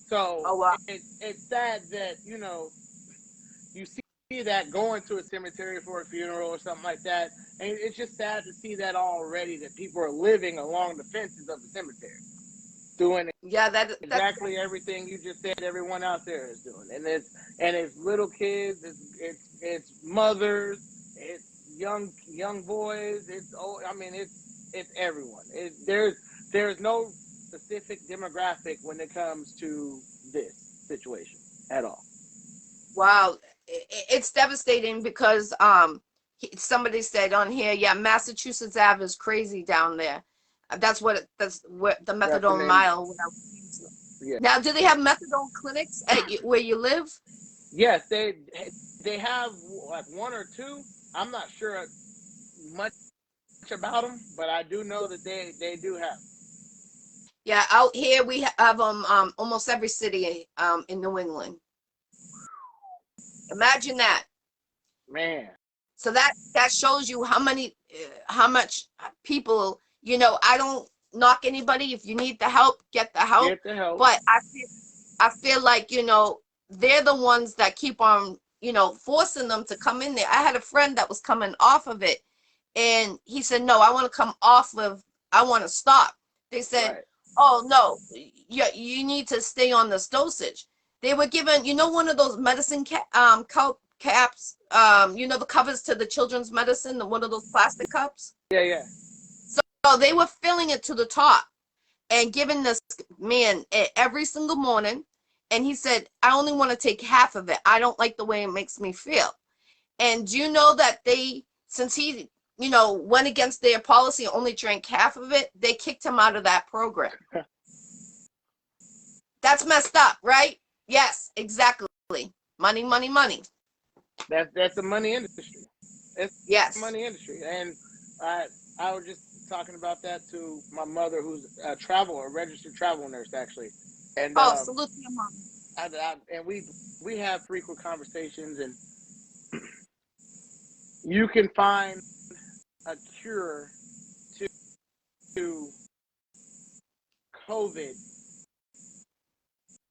So Oh wow. it's sad that you see that going to a cemetery for a funeral or something like that, and it's just sad to see that already that people are living along the fences of the cemetery, doing Yeah, that's exactly everything you just said. Everyone out there is doing, and it's little kids, it's mothers, it's young boys, it's old. I mean, it's everyone. There's no specific demographic when it comes to this situation at all. wow. It's devastating because somebody said on here, yeah, Massachusetts Ave is crazy down there. That's what the That's the methadone name. mile. Yeah. Now, do they have methadone clinics where you live? Yes, they have like one or two. I'm not sure much about them, but I do know that they do have. Yeah, out here we have them almost every city in New England. Imagine that. Man, So that shows you how much people, I don't knock anybody. If you need the help, get the help. get the help. But I feel like, they're the ones that keep on, forcing them to come in there. I had a friend that was coming off of it, and he said, no, I want to come off of, I want to stop. They said, Right. oh no, you need to stay on this dosage. They were given, one of those medicine caps, the covers to the children's medicine, one of those plastic cups. Yeah, yeah. So they were filling it to the top and giving this man it every single morning. And he said, I only want to take half of it. I don't like the way it makes me feel. And do you know that since he, went against their policy and only drank half of it, they kicked him out of that program. That's messed up, right? Yes, exactly. Money, money, money. That's the money industry. It's the Yes. money industry, and I I was just talking about that to my mother, who's a registered travel nurse actually, and Oh, salute to your mom. and we have frequent conversations, and you can find a cure to COVID.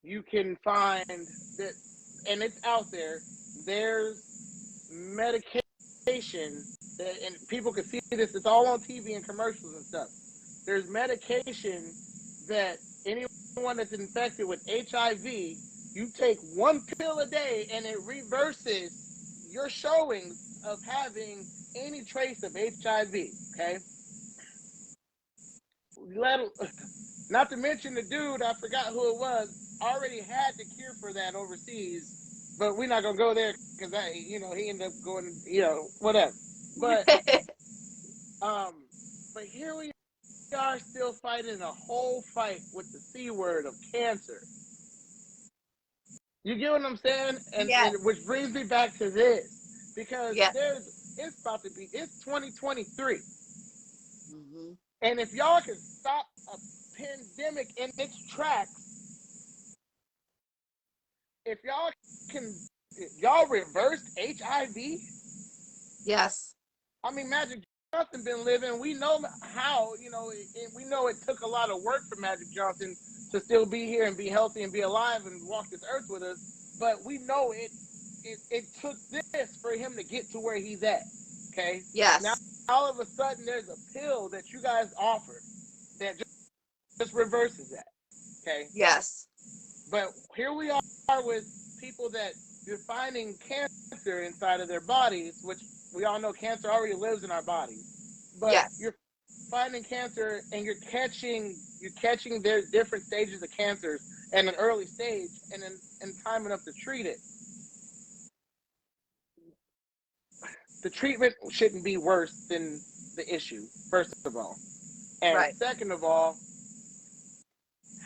You can find that, and it's out there. There's medication that, and people can see this. It's all on TV and commercials and stuff. There's medication that anyone that's infected with HIV, you take one pill a day, and it reverses your showings of having any trace of HIV. Okay, not to mention the dude, I forgot who it was, already had the cure for that overseas, but we're not gonna go there because he ended up going, whatever. But um, but here we are still fighting a whole fight with the C word of cancer. You get what I'm saying? Yes. And which brings me back to this, because Yes. it's 2023, Mm-hmm. and if y'all can stop a pandemic in its tracks, if can y'all reversed HIV? Yes. I mean, Magic Johnson been living. We know how. We know it took a lot of work for Magic Johnson to still be here and be healthy and be alive and walk this earth with us. But we know it took this for him to get to where he's at. Okay. Now Yes. all of a sudden there's a pill that you guys offer that just reverses that. Okay. Yes. But here we are with people that you're finding cancer inside of their bodies, which we all know cancer already lives in our bodies. But Yes. you're finding cancer, and you're catching their different stages of cancers at an early stage, and time enough to treat it. the treatment shouldn't be worse than the issue, first of all. And Right. second of all,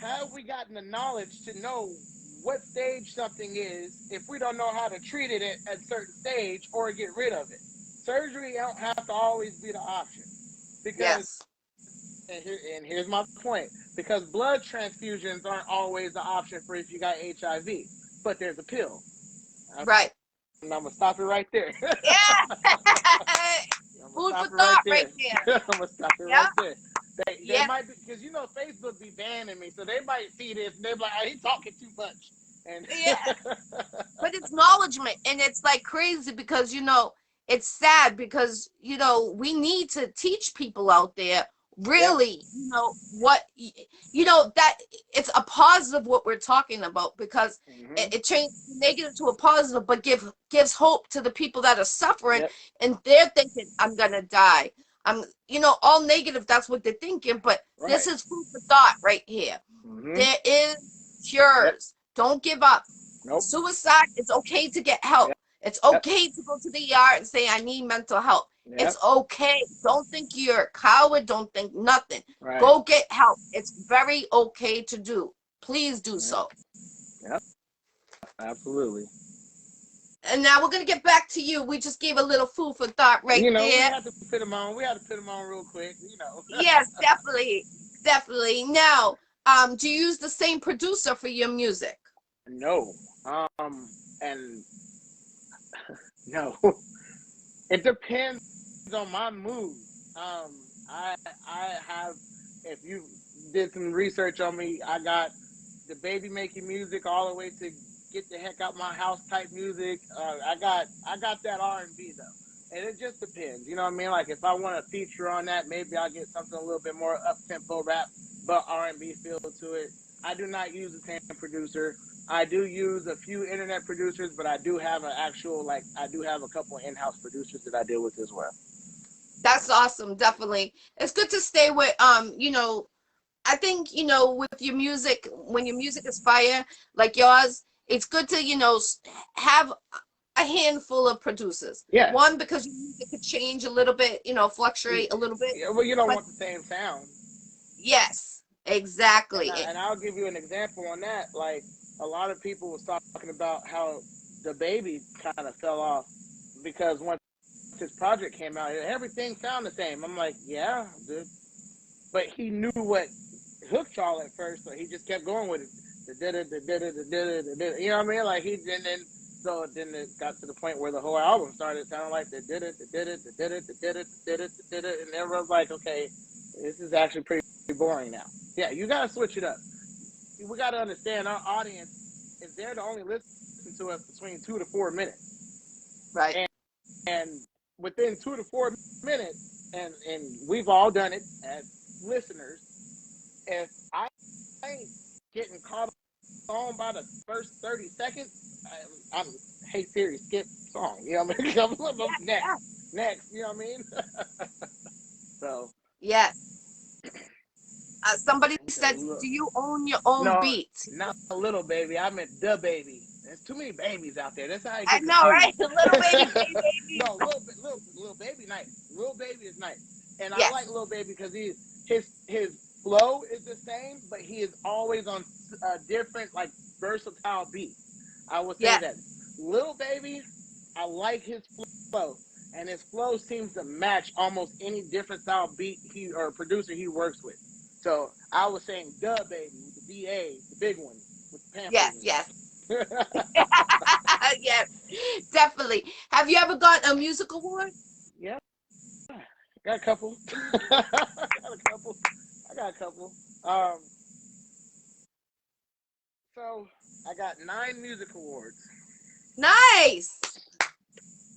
have we gotten the knowledge to know what stage something is if we don't know how to treat it at a certain stage or get rid of it? Surgery don't have to always be the option. Because, Yes. and here's my point, because blood transfusions aren't always the option for if you got HIV, but there's a pill. Right. And I'm going to stop it right there. Yeah. I'm gonna Food for stop it right thought right there. there. I'm gonna stop it Yeah. right there. They Yeah. might be, because Facebook be banning me, so they might see this and they're like, oh, he's talking too much. And Yeah. But it's acknowledgement, and it's like crazy because it's sad because we need to teach people out there really what that it's a positive what we're talking about, because it changed the negative to a positive, but gives hope to the people that are suffering. yep. And they're thinking, I'm gonna die. I'm all negative, that's what they're thinking, but this Right. is food for thought right here. There is Yep. cures. Don't give up. Nope. Suicide, it's okay to get help. Yep. It's okay to go to the ER and say, I need mental help. Yep. It's okay. Don't think you're a coward. Don't think nothing. Right. Go get help. It's very okay to do. Please do so. Yep. Absolutely. And now we're going to get back to you. We just gave a little food for thought right there. We had to put them on. We had to put them on real quick, Yes, definitely. Definitely. Now, do you use the same producer for your music? No. And no. It depends on my mood. I have, if you did some research on me, I got the baby making music all the way to get the heck out my house type music. I got that R&B though, and it just depends. You know what I mean? Like if I want a feature on that, maybe I'll get something a little bit more up tempo rap, but R&B feel to it. I do not use the same producer. I do use a few internet producers, but I do have I do have a couple of in-house producers that I deal with as well. That's awesome. Definitely. It's good to stay with, I think, with your music, when your music is fire, like yours, it's good to, have a handful of producers. Yeah. One, because your music could change a little bit, fluctuate a little bit. Yeah, well, you don't want the same sound. Yes, exactly. And I'll give you an example on that. Like, a lot of people was talking about how the baby kind of fell off because once his project came out, everything sounded the same. I'm like, yeah, dude. But he knew what hooked y'all at first, so he just kept going with it. You know what I mean? Like so then it got to the point where the whole album started sounding like and everyone's like, okay, this is actually pretty boring now. Yeah, you gotta switch it up. We gotta understand our audience is there to only listen to us between 2 to 4 minutes. Right. And within 2 to 4 minutes, and we've all done it as listeners, if I ain't getting caught on by the first 30 seconds, I'm hey Siri, skip song. You know what I mean? Next. You know what I mean? So. Yeah. Somebody said, do you own your own beats? Not a little baby. I meant the baby. There's too many babies out there. That's how I get. I know, right? The little baby, baby. No, little baby nice. Little baby is nice, and I like little baby because his flow is the same, but he is always on a different, like, versatile beat. I would say that little baby, I like his flow, and his flow seems to match almost any different style beat or producer he works with. So I was saying the baby with the DA, the big one with the Pampers. Yes. Yes, definitely. Have you ever gotten a music award? Yeah, got a couple. I got a couple. So I got 9 music awards. Nice.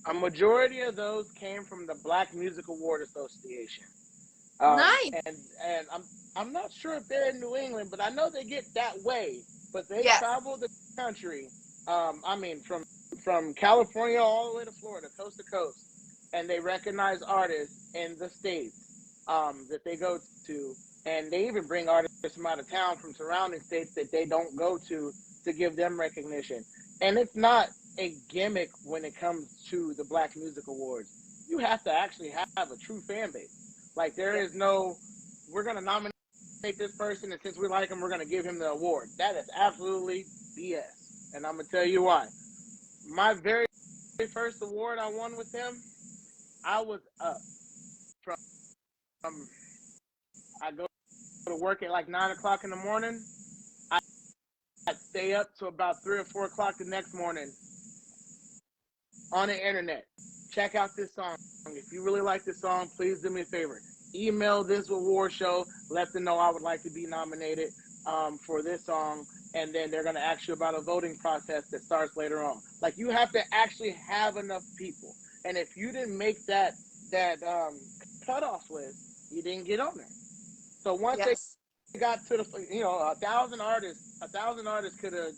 A majority of those came from the Black Music Award Association. Nice. And I'm not sure if they're in New England, but I know they get that way. But they travel the country. I mean, from California all the way to Florida, coast to coast, and they recognize artists in the states that they go to, and they even bring artists from out of town, from surrounding states that they don't go to give them recognition. And it's not a gimmick when it comes to the Black Music Awards. you have to actually have a true fan base. Like there is no, we're gonna nominate this person, and since we like him, we're gonna give him the award. That is absolutely BS, and I'm gonna tell you why. My very first award I won with him, I was up from I go to work at like 9 o'clock in the morning. I'd stay up to about 3 or 4 o'clock the next morning on the internet. Check out this song. If you really like this song, please do me a favor. Email this award show. Let them know I would like to be nominated for this song. And then they're going to ask you about a voting process that starts later on. Like, you have to actually have enough people. And if you didn't make that cutoff list, you didn't get on there. So once they got to the, 1,000 artists could have,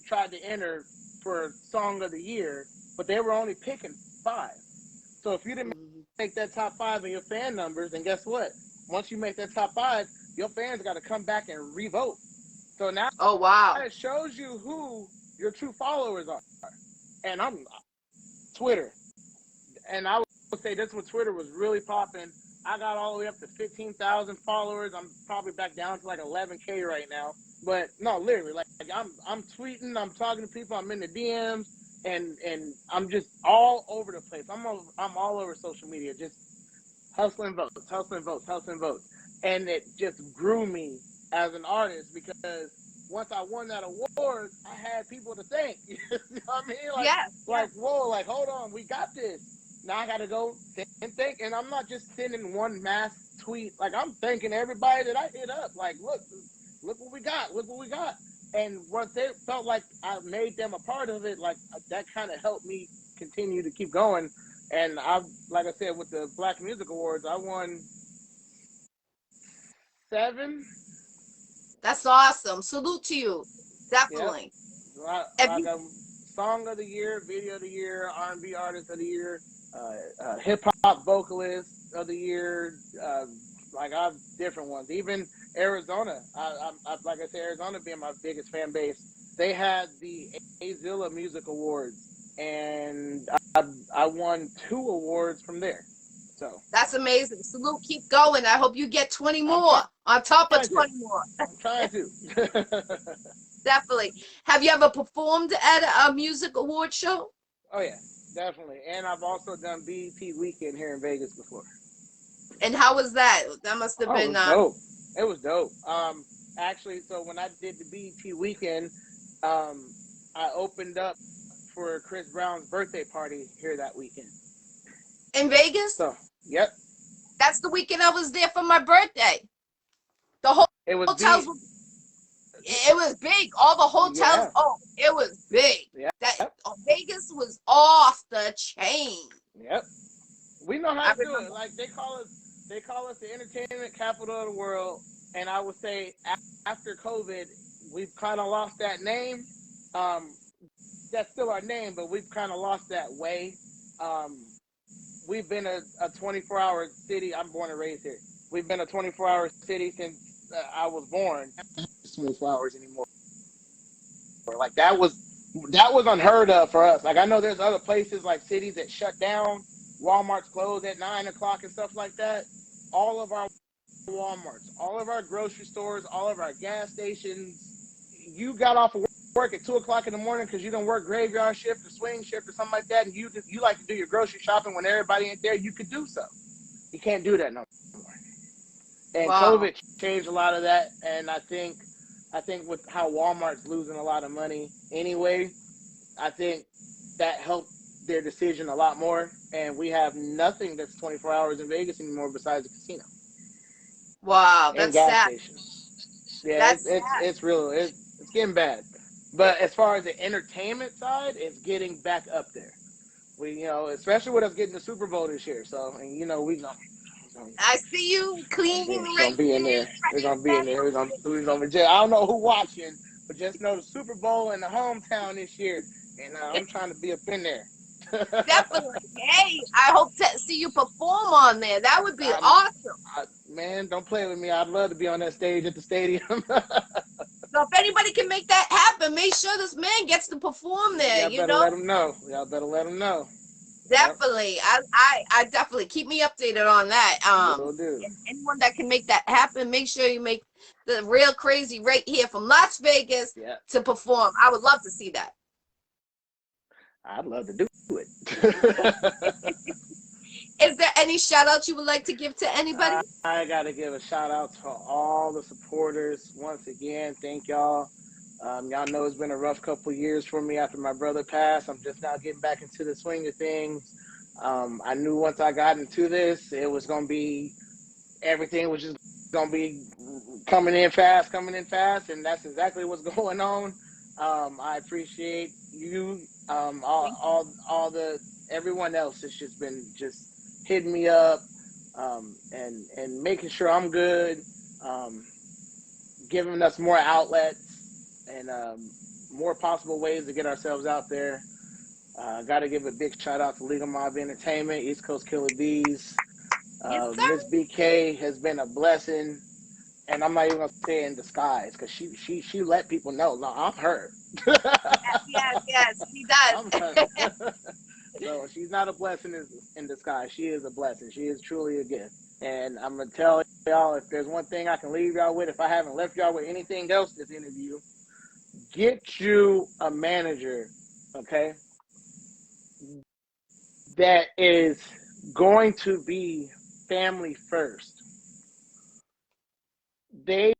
tried to enter for Song of the Year, but they were only picking 5. So if you didn't make that top 5 in your fan numbers, then guess what? Once you make that top 5, your fans got to come back and revote. So now, oh wow, it shows you who your true followers are. And I'm Twitter, and I would say this when Twitter was really popping. I got all the way up to 15,000 followers. I'm probably back down to like 11K right now. But no, literally, like I'm tweeting, I'm talking to people, I'm in the DMs, and I'm just all over the place. I'm all over social media, just hustling votes. And it just grew me as an artist because once I won that award, I had people to thank. You know what I mean? Like, whoa, like, hold on, we got this. Now I got to go and think. And I'm not just sending one mass tweet. Like, I'm thanking everybody that I hit up. Like, look what we got. Look what we got. And once they felt like I made them a part of it, like, that kind of helped me continue to keep going. And like I said, with the Black Music Awards, I won 7. That's awesome. Salute to you. Definitely. Yep. I got Song of the Year, Video of the Year, R&B Artist of the Year, Hip Hop Vocalist of the Year. Like, I have different ones. Even Arizona. I like I said, Arizona being my biggest fan base. They had the Azilla Music Awards, and I won 2 awards from there. So that's amazing. Salute, keep going. I hope you get 20 more on top of 20 more. I'm trying to. Definitely. Have you ever performed at a music award show? Oh yeah, definitely. And I've also done BET Weekend here in Vegas before. And how was that? That must have been dope. It was dope. Actually, so when I did the BET Weekend, I opened up for Chris Brown's birthday party here that weekend. In Vegas? So, yep. That's the weekend I was there for my birthday. The whole hotels were, it was big. All the hotels, it was big. Yeah. Vegas was off the chain. Yep. We know how to do it. Like, they call us the entertainment capital of the world. And I would say after COVID, we've kind of lost that name. That's still our name, but we've kind of lost that way. We've been a 24-hour city. I'm born and raised here. We've been a 24-hour city since I was born. 24 hours anymore. Like, that was unheard of for us. Like, I know there's other places, like cities that shut down. Walmart's closed at 9 o'clock and stuff like that. All of our Walmarts, all of our grocery stores, all of our gas stations, you got off of work at 2 o'clock in the morning because you don't work graveyard shift or swing shift or something like that, and you like to do your grocery shopping when everybody ain't there, you could do so. You can't do that no more. And COVID changed a lot of that, and I think with how Walmart's losing a lot of money anyway, I think that helped their decision a lot more, and we have nothing that's 24 hours in Vegas anymore besides the casino. Wow, that's sad. Stations. Yeah, it's real. It's getting bad. But as far as the entertainment side, it's getting back up there. We, especially with us getting the Super Bowl this year. So, and we know. I see you cleaning. We're gonna be in there. We're gonna be in there. We're gonna be. I don't know who watching, but just know the Super Bowl in the hometown this year, and I'm trying to be up in there. Definitely. Hey, I hope to see you perform on there. That would be awesome. Man, don't play with me. I'd love to be on that stage at the stadium. So if anybody can make that happen, make sure this man gets to perform there. Y'all better let him know. Y'all better let him know. Yep. Definitely. I definitely keep me updated on that. Will do. And anyone that can make that happen, make sure you make the real crazy right here from Las Vegas Yeah. to perform. I would love to see that. I'd love to do it. Is there any shout outs you would like to give to anybody? I got to give a shout out to all the supporters. Once again, thank y'all. Y'all know it's been a rough couple years for me after my brother passed. I'm just now getting back into the swing of things. I knew once I got into this, it was going to be everything was just going to be coming in fast, and that's exactly what's going on. I appreciate you, Thank you. all the everyone else has just been just hitting me up, and making sure I'm good, um, giving us more outlets and more possible ways to get ourselves out there. Got to give a big shout out to Legal Mob Entertainment, East Coast Killa Beez. Yes, Miss sir. BK has been a blessing, and I'm not even gonna say in disguise because she let people know, no, I'm her. Yes, he I'm her. does. So she's not a blessing in disguise. She is a blessing. She is truly a gift. And I'm gonna tell y'all, if there's one thing I can leave y'all with, if I haven't left y'all with anything else this interview, get you a manager, okay, that is going to be family first. They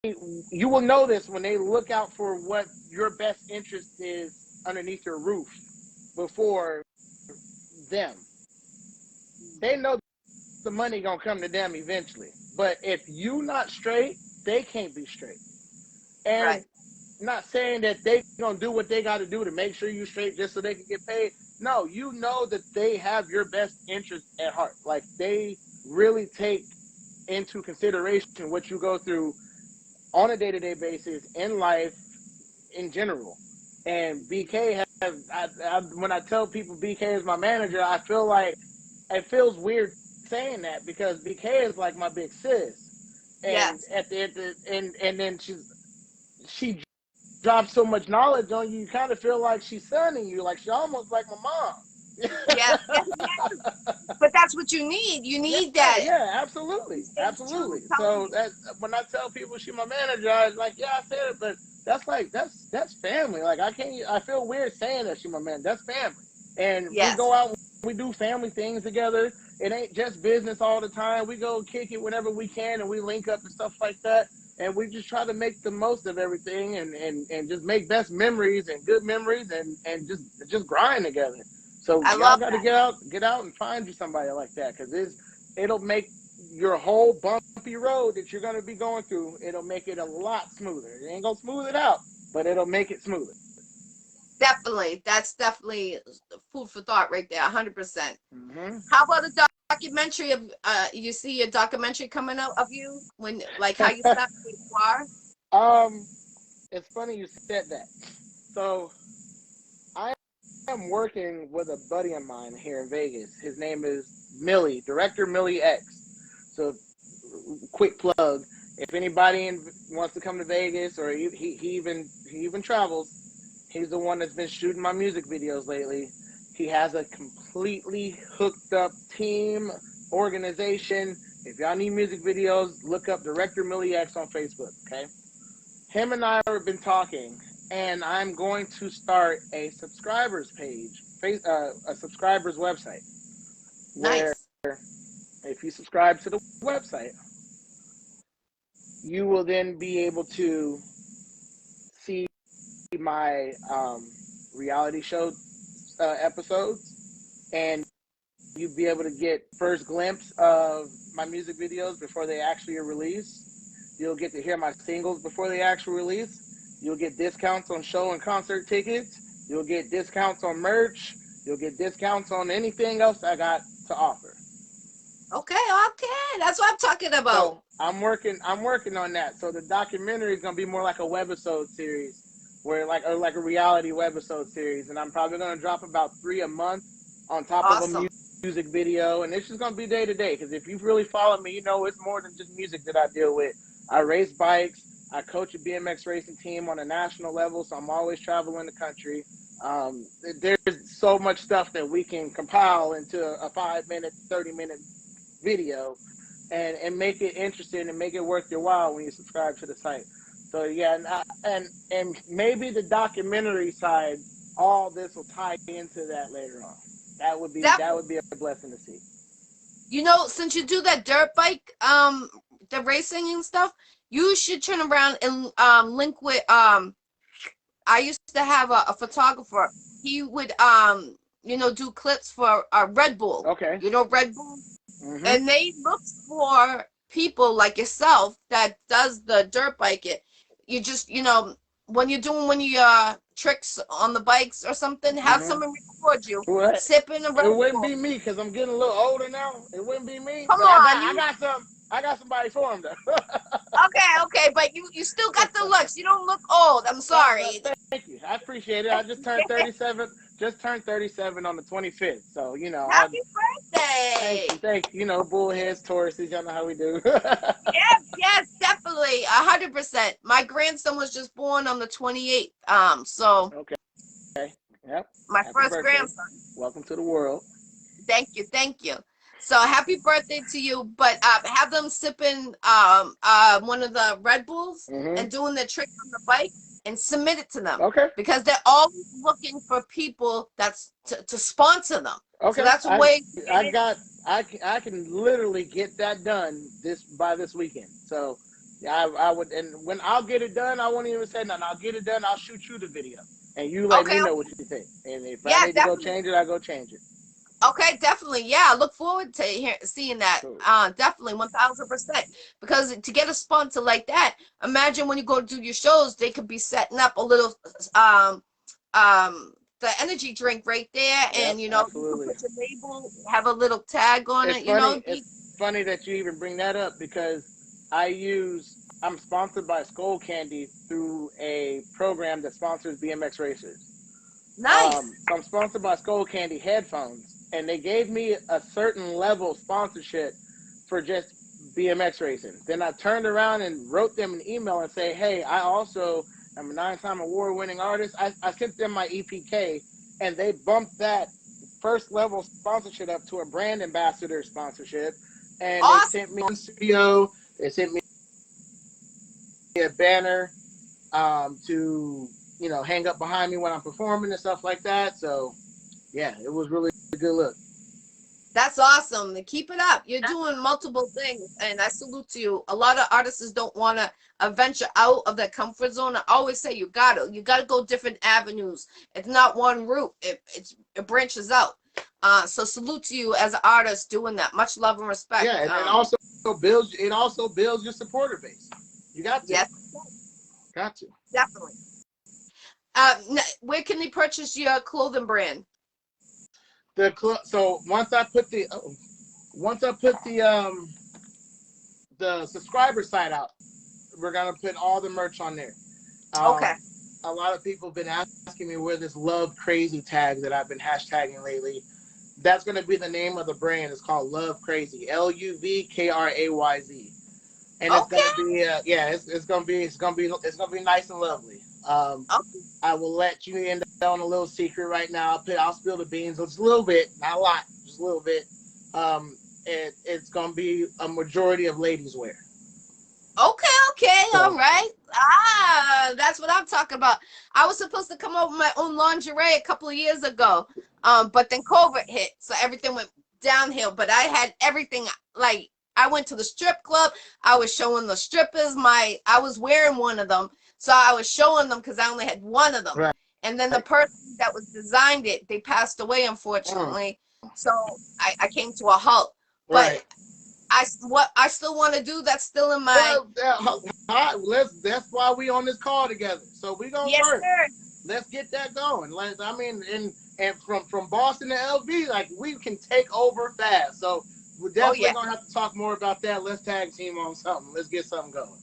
You will know this when they look out for what your best interest is underneath your roof before them. They know the money gonna come to them eventually. But if you not straight, they can't be straight. And Right. not saying that they gonna do what they got to do to make sure you straight just so they can get paid. No, you know that they have your best interest at heart. Like they really take into consideration what you go through on a day-to-day basis in life in general. And BK has, when I tell people BK is my manager, I feel like it feels weird saying that because BK is like my big sis. And Yes. and then she drops so much knowledge on you, you kind of feel like she's sonning you, like she's almost like my Yes. mom. Yes. Yes. But that's what you need. You Yeah, need that. yeah, absolutely, It's true. absolutely. Telling So you. that when I tell people she's my manager, I was like, yeah, I said it, but that's like that's family. Like I can't. I feel weird saying that she's my man. That's family, and we Yes. go out, we do family things together. It ain't just business all the time. We go kick it whenever we can, and we link up and stuff like that. And we just try to make the most of everything, and just make best memories and good memories, and just grind together. So I y'all love got to that. get out and find you somebody like that because it'll make your whole bumpy road that you're going to be going through. It'll make it a lot smoother. It ain't gonna smooth it out, but it'll make it smoother. Definitely. That's definitely food for thought right there. 100%. Mm-hmm. How about a documentary of you see a documentary coming out of you when like how you start where you are? um, it's funny you said that. So I am working with a buddy of mine here in Vegas. His name is Millie, director Millie X. So quick plug. If anybody wants to come to Vegas, or he even travels, he's the one that's been shooting my music videos lately. He has a completely hooked up team organization. If y'all need music videos, look up Director Millie X on Facebook. Okay, him and I have been talking, and I'm going to start a subscribers page, a subscribers website, where Nice. if you subscribe to the website, you will then be able to see my reality show episodes, and you'd be able to get first glimpse of my music videos before they actually are released. You'll get to hear my singles before they actually release. You'll get discounts on show and concert tickets. You'll get discounts on merch. You'll get discounts on anything else I got to offer. Okay, okay. That's what I'm talking So about. I'm working on that. So the documentary is gonna be more like a webisode series, where like a reality webisode series, and I'm probably gonna drop about 3 a month on top of a Awesome. music video, and it's just gonna be day to day. Because if you've really followed me, you know it's more than just music that I deal with. I race bikes. I coach a BMX racing team on a national level, so I'm always traveling the country. There's so much stuff that we can compile into a 5 minute, 30-minute video, and make it interesting and make it worth your while when you subscribe to the site. So yeah, and maybe the documentary side, all this will tie into that later on. That would be a blessing to see. You know, since you do that dirt bike, the racing and stuff, you should turn around and link with I used to have a photographer. He would you know, do clips for Red Bull. Okay. You know Red Bull? Mm-hmm. And they look for people like yourself that does the dirt bike. You just, you know, when you're doing tricks on the bikes or something, have someone record you sipping a Red Bull. It wouldn't be me because I'm getting a little older now. It wouldn't be me. Come but on, I got somebody for him though. okay, but you still got the looks. You don't look old. I'm sorry. Thank you. I appreciate it. I just turned 37. Just turned 37 on the 25th. So, you know. Happy birthday. Thank you. You know, bullheads, Tauruses, y'all know how we do. yes, definitely. 100%. My grandson was just born on the 28th. So. Okay. Yep. My first grandson. Welcome to the world. Thank you. So happy birthday to you. But have them sipping one of the Red Bulls and doing the trick on the bike and submit it to them. Okay. Because they're always looking for people to sponsor them. Okay. So that's a way. I can literally get that done by this weekend. So I would, and when I'll get it done, I won't even say nothing. I'll get it done. I'll shoot you the video, and you let me know what you think. And if I need to go change it, I'll go change it. Okay, definitely. Yeah, I look forward to seeing that. Cool. Definitely, 1000%. Because to get a sponsor like that, imagine when you go to do your shows, they could be setting up a little the energy drink right there, and you know, you put your label, have a little tag on it. You know, it's funny that you even bring that up because I'm sponsored by Skull Candy through a program that sponsors BMX racers. Nice. So I'm sponsored by Skull Candy headphones, and they gave me a certain level sponsorship for just BMX racing. Then I turned around and wrote them an email and say, hey, I also am a 9-time award-winning artist. I sent them my EPK, and they bumped that first level sponsorship up to a brand ambassador sponsorship. And They sent me a studio. They sent me a banner to, you know, hang up behind me when I'm performing and stuff like that. So, yeah, it was really a good look. That's awesome. Keep it up. You're doing multiple things, and I salute to you. A lot of artists don't want to venture out of their comfort zone. I always say you got to go different avenues. It's not one route. It branches out. So salute to you as an artist doing that. Much love and respect. Yeah, and it also builds your supporter base. You got to. Yes. Got to. Definitely. Where can they purchase your clothing brand? So once I put the subscriber site out, we're gonna put all the merch on there. Okay. A lot of people have been asking me where this Love Crazy tag that I've been hashtagging lately. That's gonna be the name of the brand. It's called Love Crazy. LUVKRAYZ. And it's gonna be it's gonna be nice and lovely. I will let you in on a little secret right now. I'll spill the beans just a little bit, not a lot, just a little bit. It's gonna be a majority of ladies wear. Okay, all right. That's what I'm talking about. I was supposed to come up with my own lingerie a couple of years ago, but then COVID hit, so everything went downhill. But I had everything. Like, I went to the strip club. I was showing the strippers I was wearing one of them, so I was showing them because I only had one of them. Right. And then the person that was designed it, they passed away, unfortunately. So I came to a halt. But I still want to do. That's still in my. That's why we on this call together. So we gonna work. Sir. Let's get that going. I mean, and from Boston to LV, like, we can take over fast. So we're definitely gonna have to talk more about that. Let's tag team on something. Let's get something going.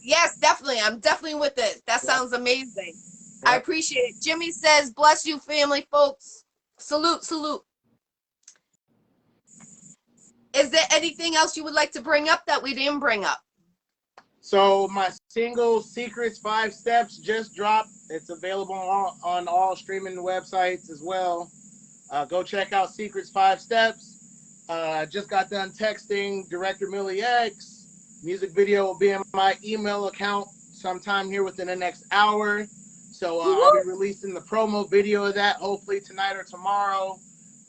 Yes, definitely. I'm definitely with it. That sounds amazing. Yep. I appreciate it. Jimmy says, "Bless you, family, folks. Salute, salute." Is there anything else you would like to bring up that we didn't bring up? So my single Secrets 5 Steps just dropped It's available on all streaming websites as well. Go check out Secrets 5 Steps. Just got done texting director Millie X. Music video will be in my email account sometime here within the next hour. So I'll be releasing the promo video of that hopefully tonight or tomorrow.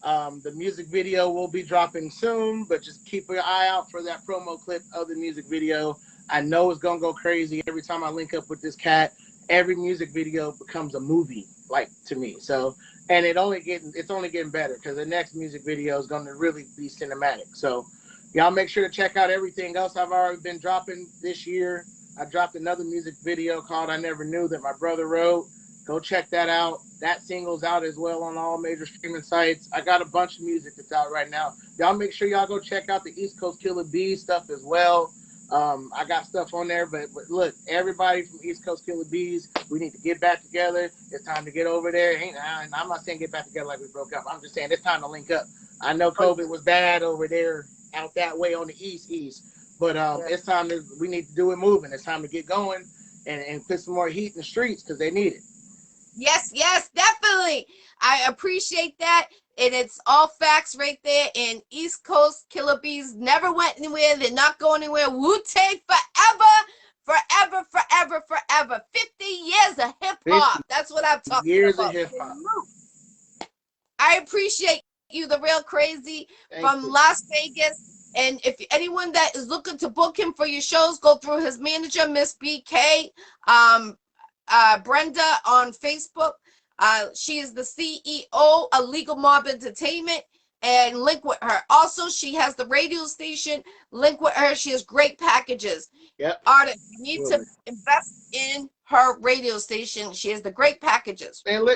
The music video will be dropping soon, but just keep an eye out for that promo clip of the music video. I know it's gonna go crazy every time I link up with this cat. Every music video becomes a movie, like to me. So, and it's only getting better because the next music video is gonna really be cinematic. So, y'all make sure to check out everything else I've already been dropping this year. I dropped another music video called "I Never Knew" that my brother wrote. Go check that out. That single's out as well on all major streaming sites. I got a bunch of music that's out right now. Y'all make sure y'all go check out the East Coast Killa Beez stuff as well. I got stuff on there, but look, everybody from East Coast Killa Beez, we need to get back together. It's time to get over there. And I'm not saying get back together like we broke up. I'm just saying it's time to link up. I know COVID was bad over there out that way on the East, but it's time we need to do it moving. It's time to get going and put some more heat in the streets because they need it. Yes, yes, definitely. I appreciate that. And it's all facts right there. And East Coast Killa Beez never went anywhere. They're not going anywhere. Wu-Tang forever, forever, forever, forever. 50 years of hip-hop. That's what I'm talking years about. Years of hip-hop. I appreciate you, the real Krayz from Las Vegas. And if anyone that is looking to book him for your shows, go through his manager, Miss BK. Brenda on Facebook. She is the CEO of Legal Mob Entertainment, and link with her. Also, she has the radio station. Link with her. She has great packages. Yep. Artists, you need to invest in her radio station. She has the great packages. And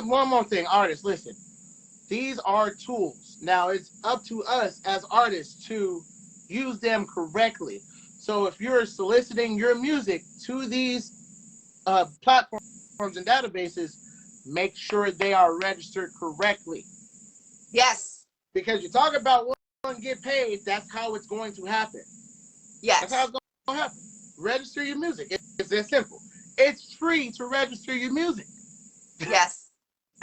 one more thing, artists, listen. These are tools. Now, it's up to us as artists to use them correctly. So if you're soliciting your music to these platforms and databases, make sure they are registered correctly. Yes. Because you talk about one get paid, that's how it's going to happen. Yes. That's how it's going to happen. Register your music. It's that simple. It's free to register your music. Yes.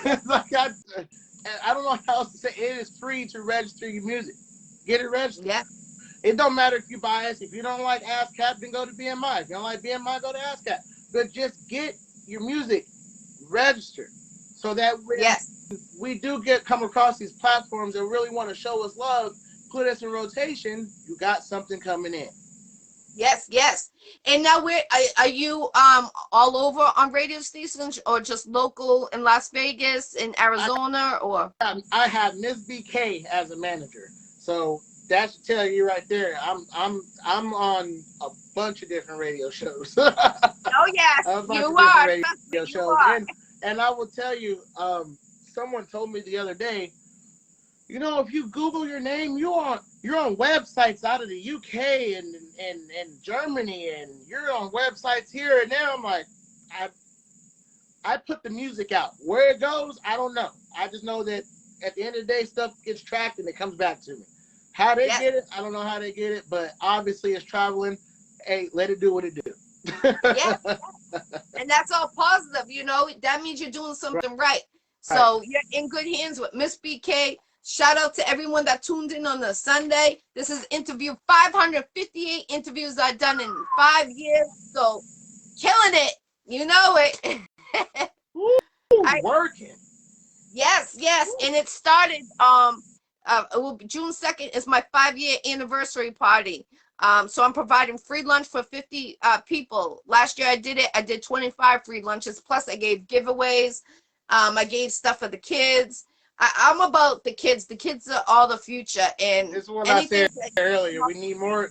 Like I don't know how else to say. It is free to register your music. Get it registered. Yeah. It don't matter if you bias. If you don't like ASCAP, then go to BMI. If you don't like BMI, go to ASCAP. But just get your music registered so that we do come across these platforms that really want to show us love, put us in rotation. You got something coming in. Yes, yes. And now, where are you? All over on radio stations, or just local in Las Vegas, in Arizona, or? I have Miss BK as a manager, so that should tell you right there. I'm on a bunch of different radio shows. Oh yes, you are. Radio shows. And I will tell you, someone told me the other day, you know, if you Google your name, you're on websites out of the UK and Germany, and you're on websites here and there. I'm like, I put the music out. Where it goes, I don't know. I just know that at the end of the day, stuff gets tracked and it comes back to me. How they get it, I don't know how they get it, but obviously it's traveling. Hey, let it do what it do. Yeah, and that's all positive. You know, that means you're doing something right. So you're in good hands with Miss BK. Shout out to everyone that tuned in on the Sunday. This is interview 558 interviews I've done in 5 years. So killing it. You know it. Working. Yes, yes. And it started June 2nd is my 5-year anniversary party. So I'm providing free lunch for 50 people. Last year I did it. I did 25 free lunches. Plus I gave giveaways. I gave stuff for the kids. I'm about the kids. The kids are all the future. And this is what I said earlier. We need more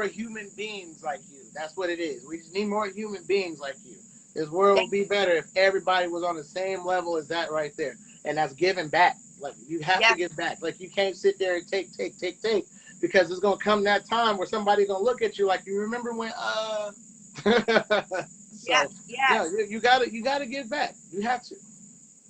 human beings like you. That's what it is. We just need more human beings like you. This world would be better if everybody was on the same level as that right there. And that's giving back. Like, you have to give back. Like, you can't sit there and take. Because it's gonna come that time where somebody's gonna look at you like, you remember when you gotta give back. You have to.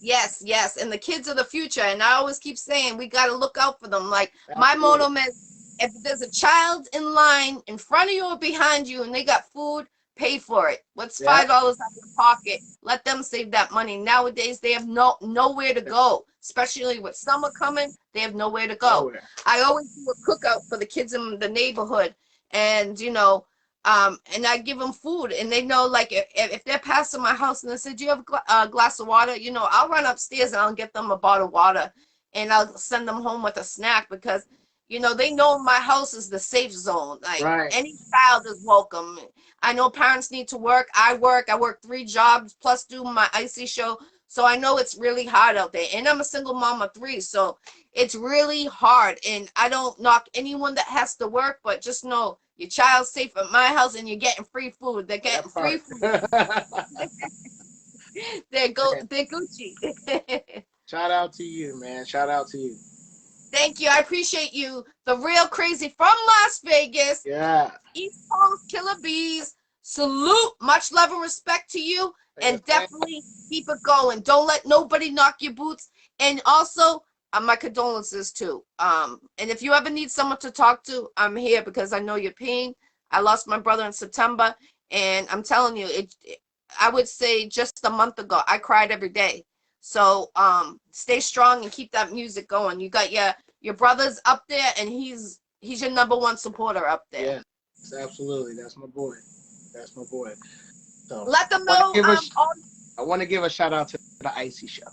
Yes, yes. And the kids are the future. And I always keep saying we gotta look out for them. Like my motto is, if there's a child in line in front of you or behind you and they got food, pay for it. What's Yeah. $5 out of your pocket? Let them save that money. Nowadays, they have nowhere to go, especially with summer coming. They have nowhere to go. Nowhere. I always do a cookout for the kids in the neighborhood, and and I give them food, and they know, like, if they're passing my house and they say, "Do you have a glass of water?" I'll run upstairs and I'll get them a bottle of water, and I'll send them home with a snack because they know my house is the safe zone. Like, Right. any child is welcome. I know parents need to work. I work 3 jobs plus do my Iccy Showw. So I know it's really hard out there. And I'm a single mom of 3. So it's really hard. And I don't knock anyone that has to work, but just know your child's safe at my house and you're getting free food. They're getting free food. They're Gucci. Shout out to you, man. Shout out to you. Thank you. I appreciate you. The real Krayz from Las Vegas. Yeah. East Coast Killa Beez. Salute. Much love and respect to you. And definitely keep it going. Don't let nobody knock your boots. And also, my condolences too. And if you ever need someone to talk to, I'm here because I know your pain. I lost my brother in September, and I'm telling you, I would say just a month ago, I cried every day. So stay strong and keep that music going. You got your brother's up there, and he's your #1 supporter up there. Yes, absolutely. That's my boy. That's my boy. So let them know. I want to give a shout out to the Iccy Showw.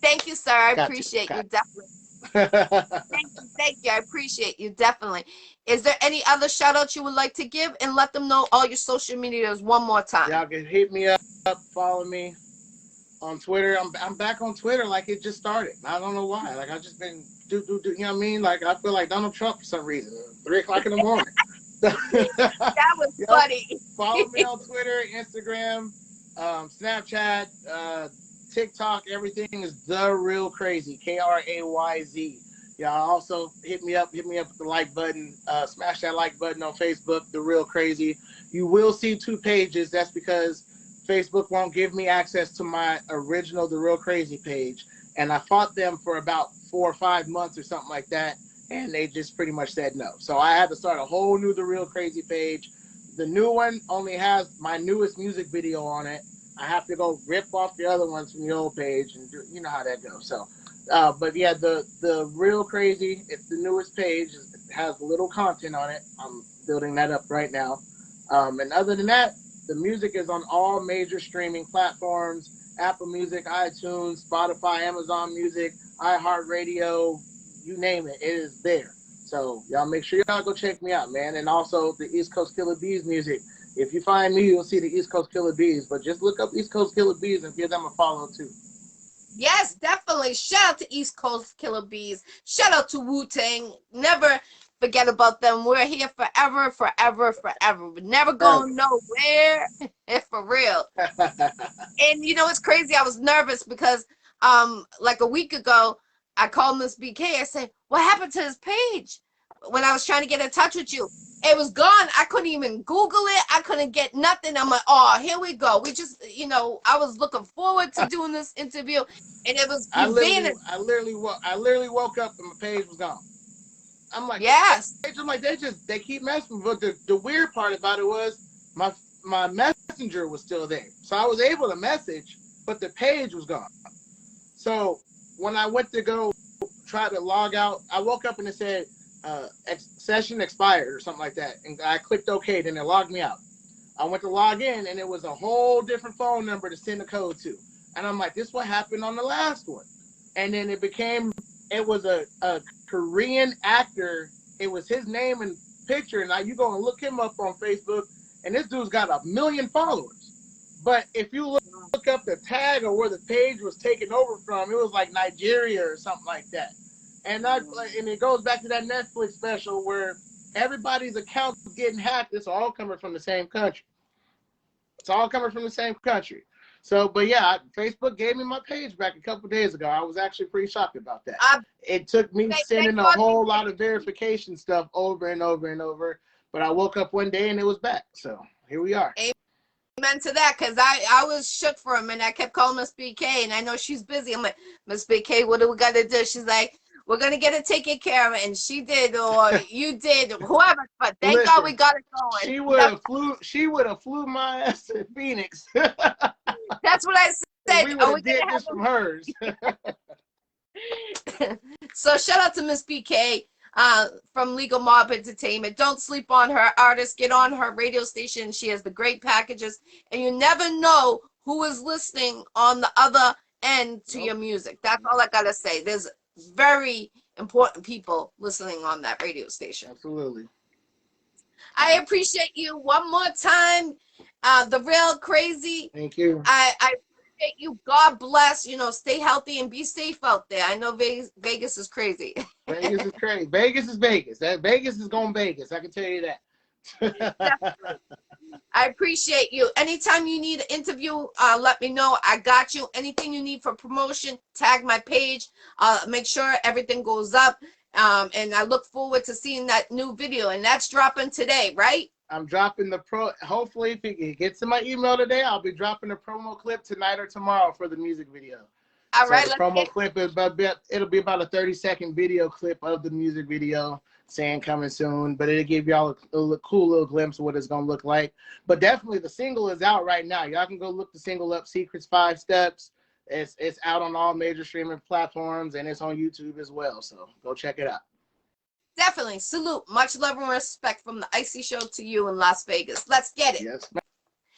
Thank you, sir. I appreciate you definitely. Thank you. I appreciate you definitely. Is there any other shout out you would like to give, and let them know all your social medias one more time? Y'all can hit me up, follow me on Twitter. I'm back on Twitter like it just started. I don't know why. Like, I've just been you know what I mean? Like, I feel like Donald Trump for some reason. 3 o'clock in the morning. That was funny. Follow me on Twitter, Instagram, Snapchat, TikTok. Everything is The Real Krayz, Krayz. Y'all also hit me up with the like button. Smash that like button on Facebook, The Real Krayz. You will see 2 pages. That's because Facebook won't give me access to my original The Real Krayz page. And I fought them for about 4 or 5 months or something like that, and they just pretty much said no. So I had to start a whole new The Real Krayz page. The new one only has my newest music video on it. I have to go rip off the other ones from the old page, and you know how that goes. So, but yeah, the Real Krayz, it's the newest page. It has little content on it. I'm building that up right now. And other than that, the music is on all major streaming platforms: Apple Music, iTunes, Spotify, Amazon Music, iHeartRadio, you name it, it is there. So y'all make sure y'all go check me out, man. And also the East Coast Killa Beez music. If you find me, you'll see the East Coast Killa Beez. But just look up East Coast Killa Beez and give them a follow too. Yes, definitely. Shout out to East Coast Killa Beez. Shout out to Wu-Tang. Never forget about them. We're here forever, forever, forever. We're never going nowhere. For real. And it's crazy. I was nervous because like a week ago, I called Miss BK. I said, what happened to his page? When I was trying to get in touch with you, it was gone. I couldn't even Google it. I couldn't get nothing. I'm like, oh, here we go. We just, I was looking forward to doing this interview, and it was I literally woke up and my page was gone. I'm like, yes. I'm like, they keep messing. But the weird part about it was my messenger was still there, so I was able to message, but the page was gone. So when I went to go try to log out, I woke up and it said session expired or something like that, and I clicked OK. Then it logged me out. I went to log in, and it was a whole different phone number to send the code to. And I'm like, this is what happened on the last one. And then it was a Korean actor. It was his name and picture. Now you go and look him up on Facebook, and this dude's got 1 million followers. But if you look up the tag or where the page was taken over from, it was like Nigeria or something like that. And it goes back to that Netflix special where everybody's account is getting hacked. It's all coming from the same country. It's all coming from the same country. So, but yeah, Facebook gave me my page back a couple of days ago. I was actually pretty shocked about that. It took me sending a whole lot of verification stuff over and over and over. But I woke up one day and it was back. So here we are. Amen to that, because I was shook for a minute. I kept calling Miss BK, and I know she's busy. I'm like, Miss BK, what do we got to do? She's like, We're gonna get it taken care of, and she did, or you did, whoever. But thank God we Listen, got it going. she would have flew. She would have flew my ass to Phoenix. That's what I said. We would Are we have did gonna this from hers. have So shout out to Miss BK from Legal Mob Entertainment. Don't sleep on her artists. Get on her radio station. She has the great packages, and you never know who is listening on the other end to your music. That's all I gotta say. There's very important people listening on that radio station. Absolutely. I appreciate you one more time. The real crazy. Thank you. I appreciate you. God bless. You know, stay healthy and be safe out there. I know Vegas is crazy. Vegas is crazy. Vegas is Vegas. That Vegas is going Vegas. I can tell you that. Definitely. I appreciate you. Anytime you need an interview, let me know. I got you. Anything you need for promotion, tag my page. Make sure everything goes up. And I look forward to seeing that new video. And that's dropping today, right? I'm dropping the hopefully if it gets in my email today, I'll be dropping the promo clip tonight or tomorrow for the music video. All right. The promo clip is it'll be about a 30-second video clip of the music video saying coming soon, but it'll give y'all a cool little glimpse of what it's gonna look like. But definitely the single is out right now. Y'all can go look the single up, Secrets 5 Steps. It's out on all major streaming platforms and it's on YouTube as well. So go check it out. Definitely. Salute. Much love and respect from the Iccy Show to you in Las Vegas. Let's get it. Yes,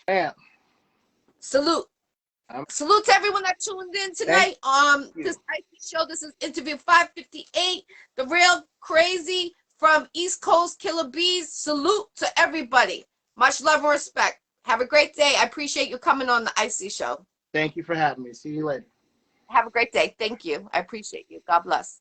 ma'am. Salute. Salute to everyone that tuned in tonight. This Iccy Show. This is interview 558. The real crazy from East Coast, Killa Beez. Salute to everybody. Much love and respect. Have a great day. I appreciate you coming on the Iccy Show. Thank you for having me. See you later. Have a great day. Thank you. I appreciate you. God bless.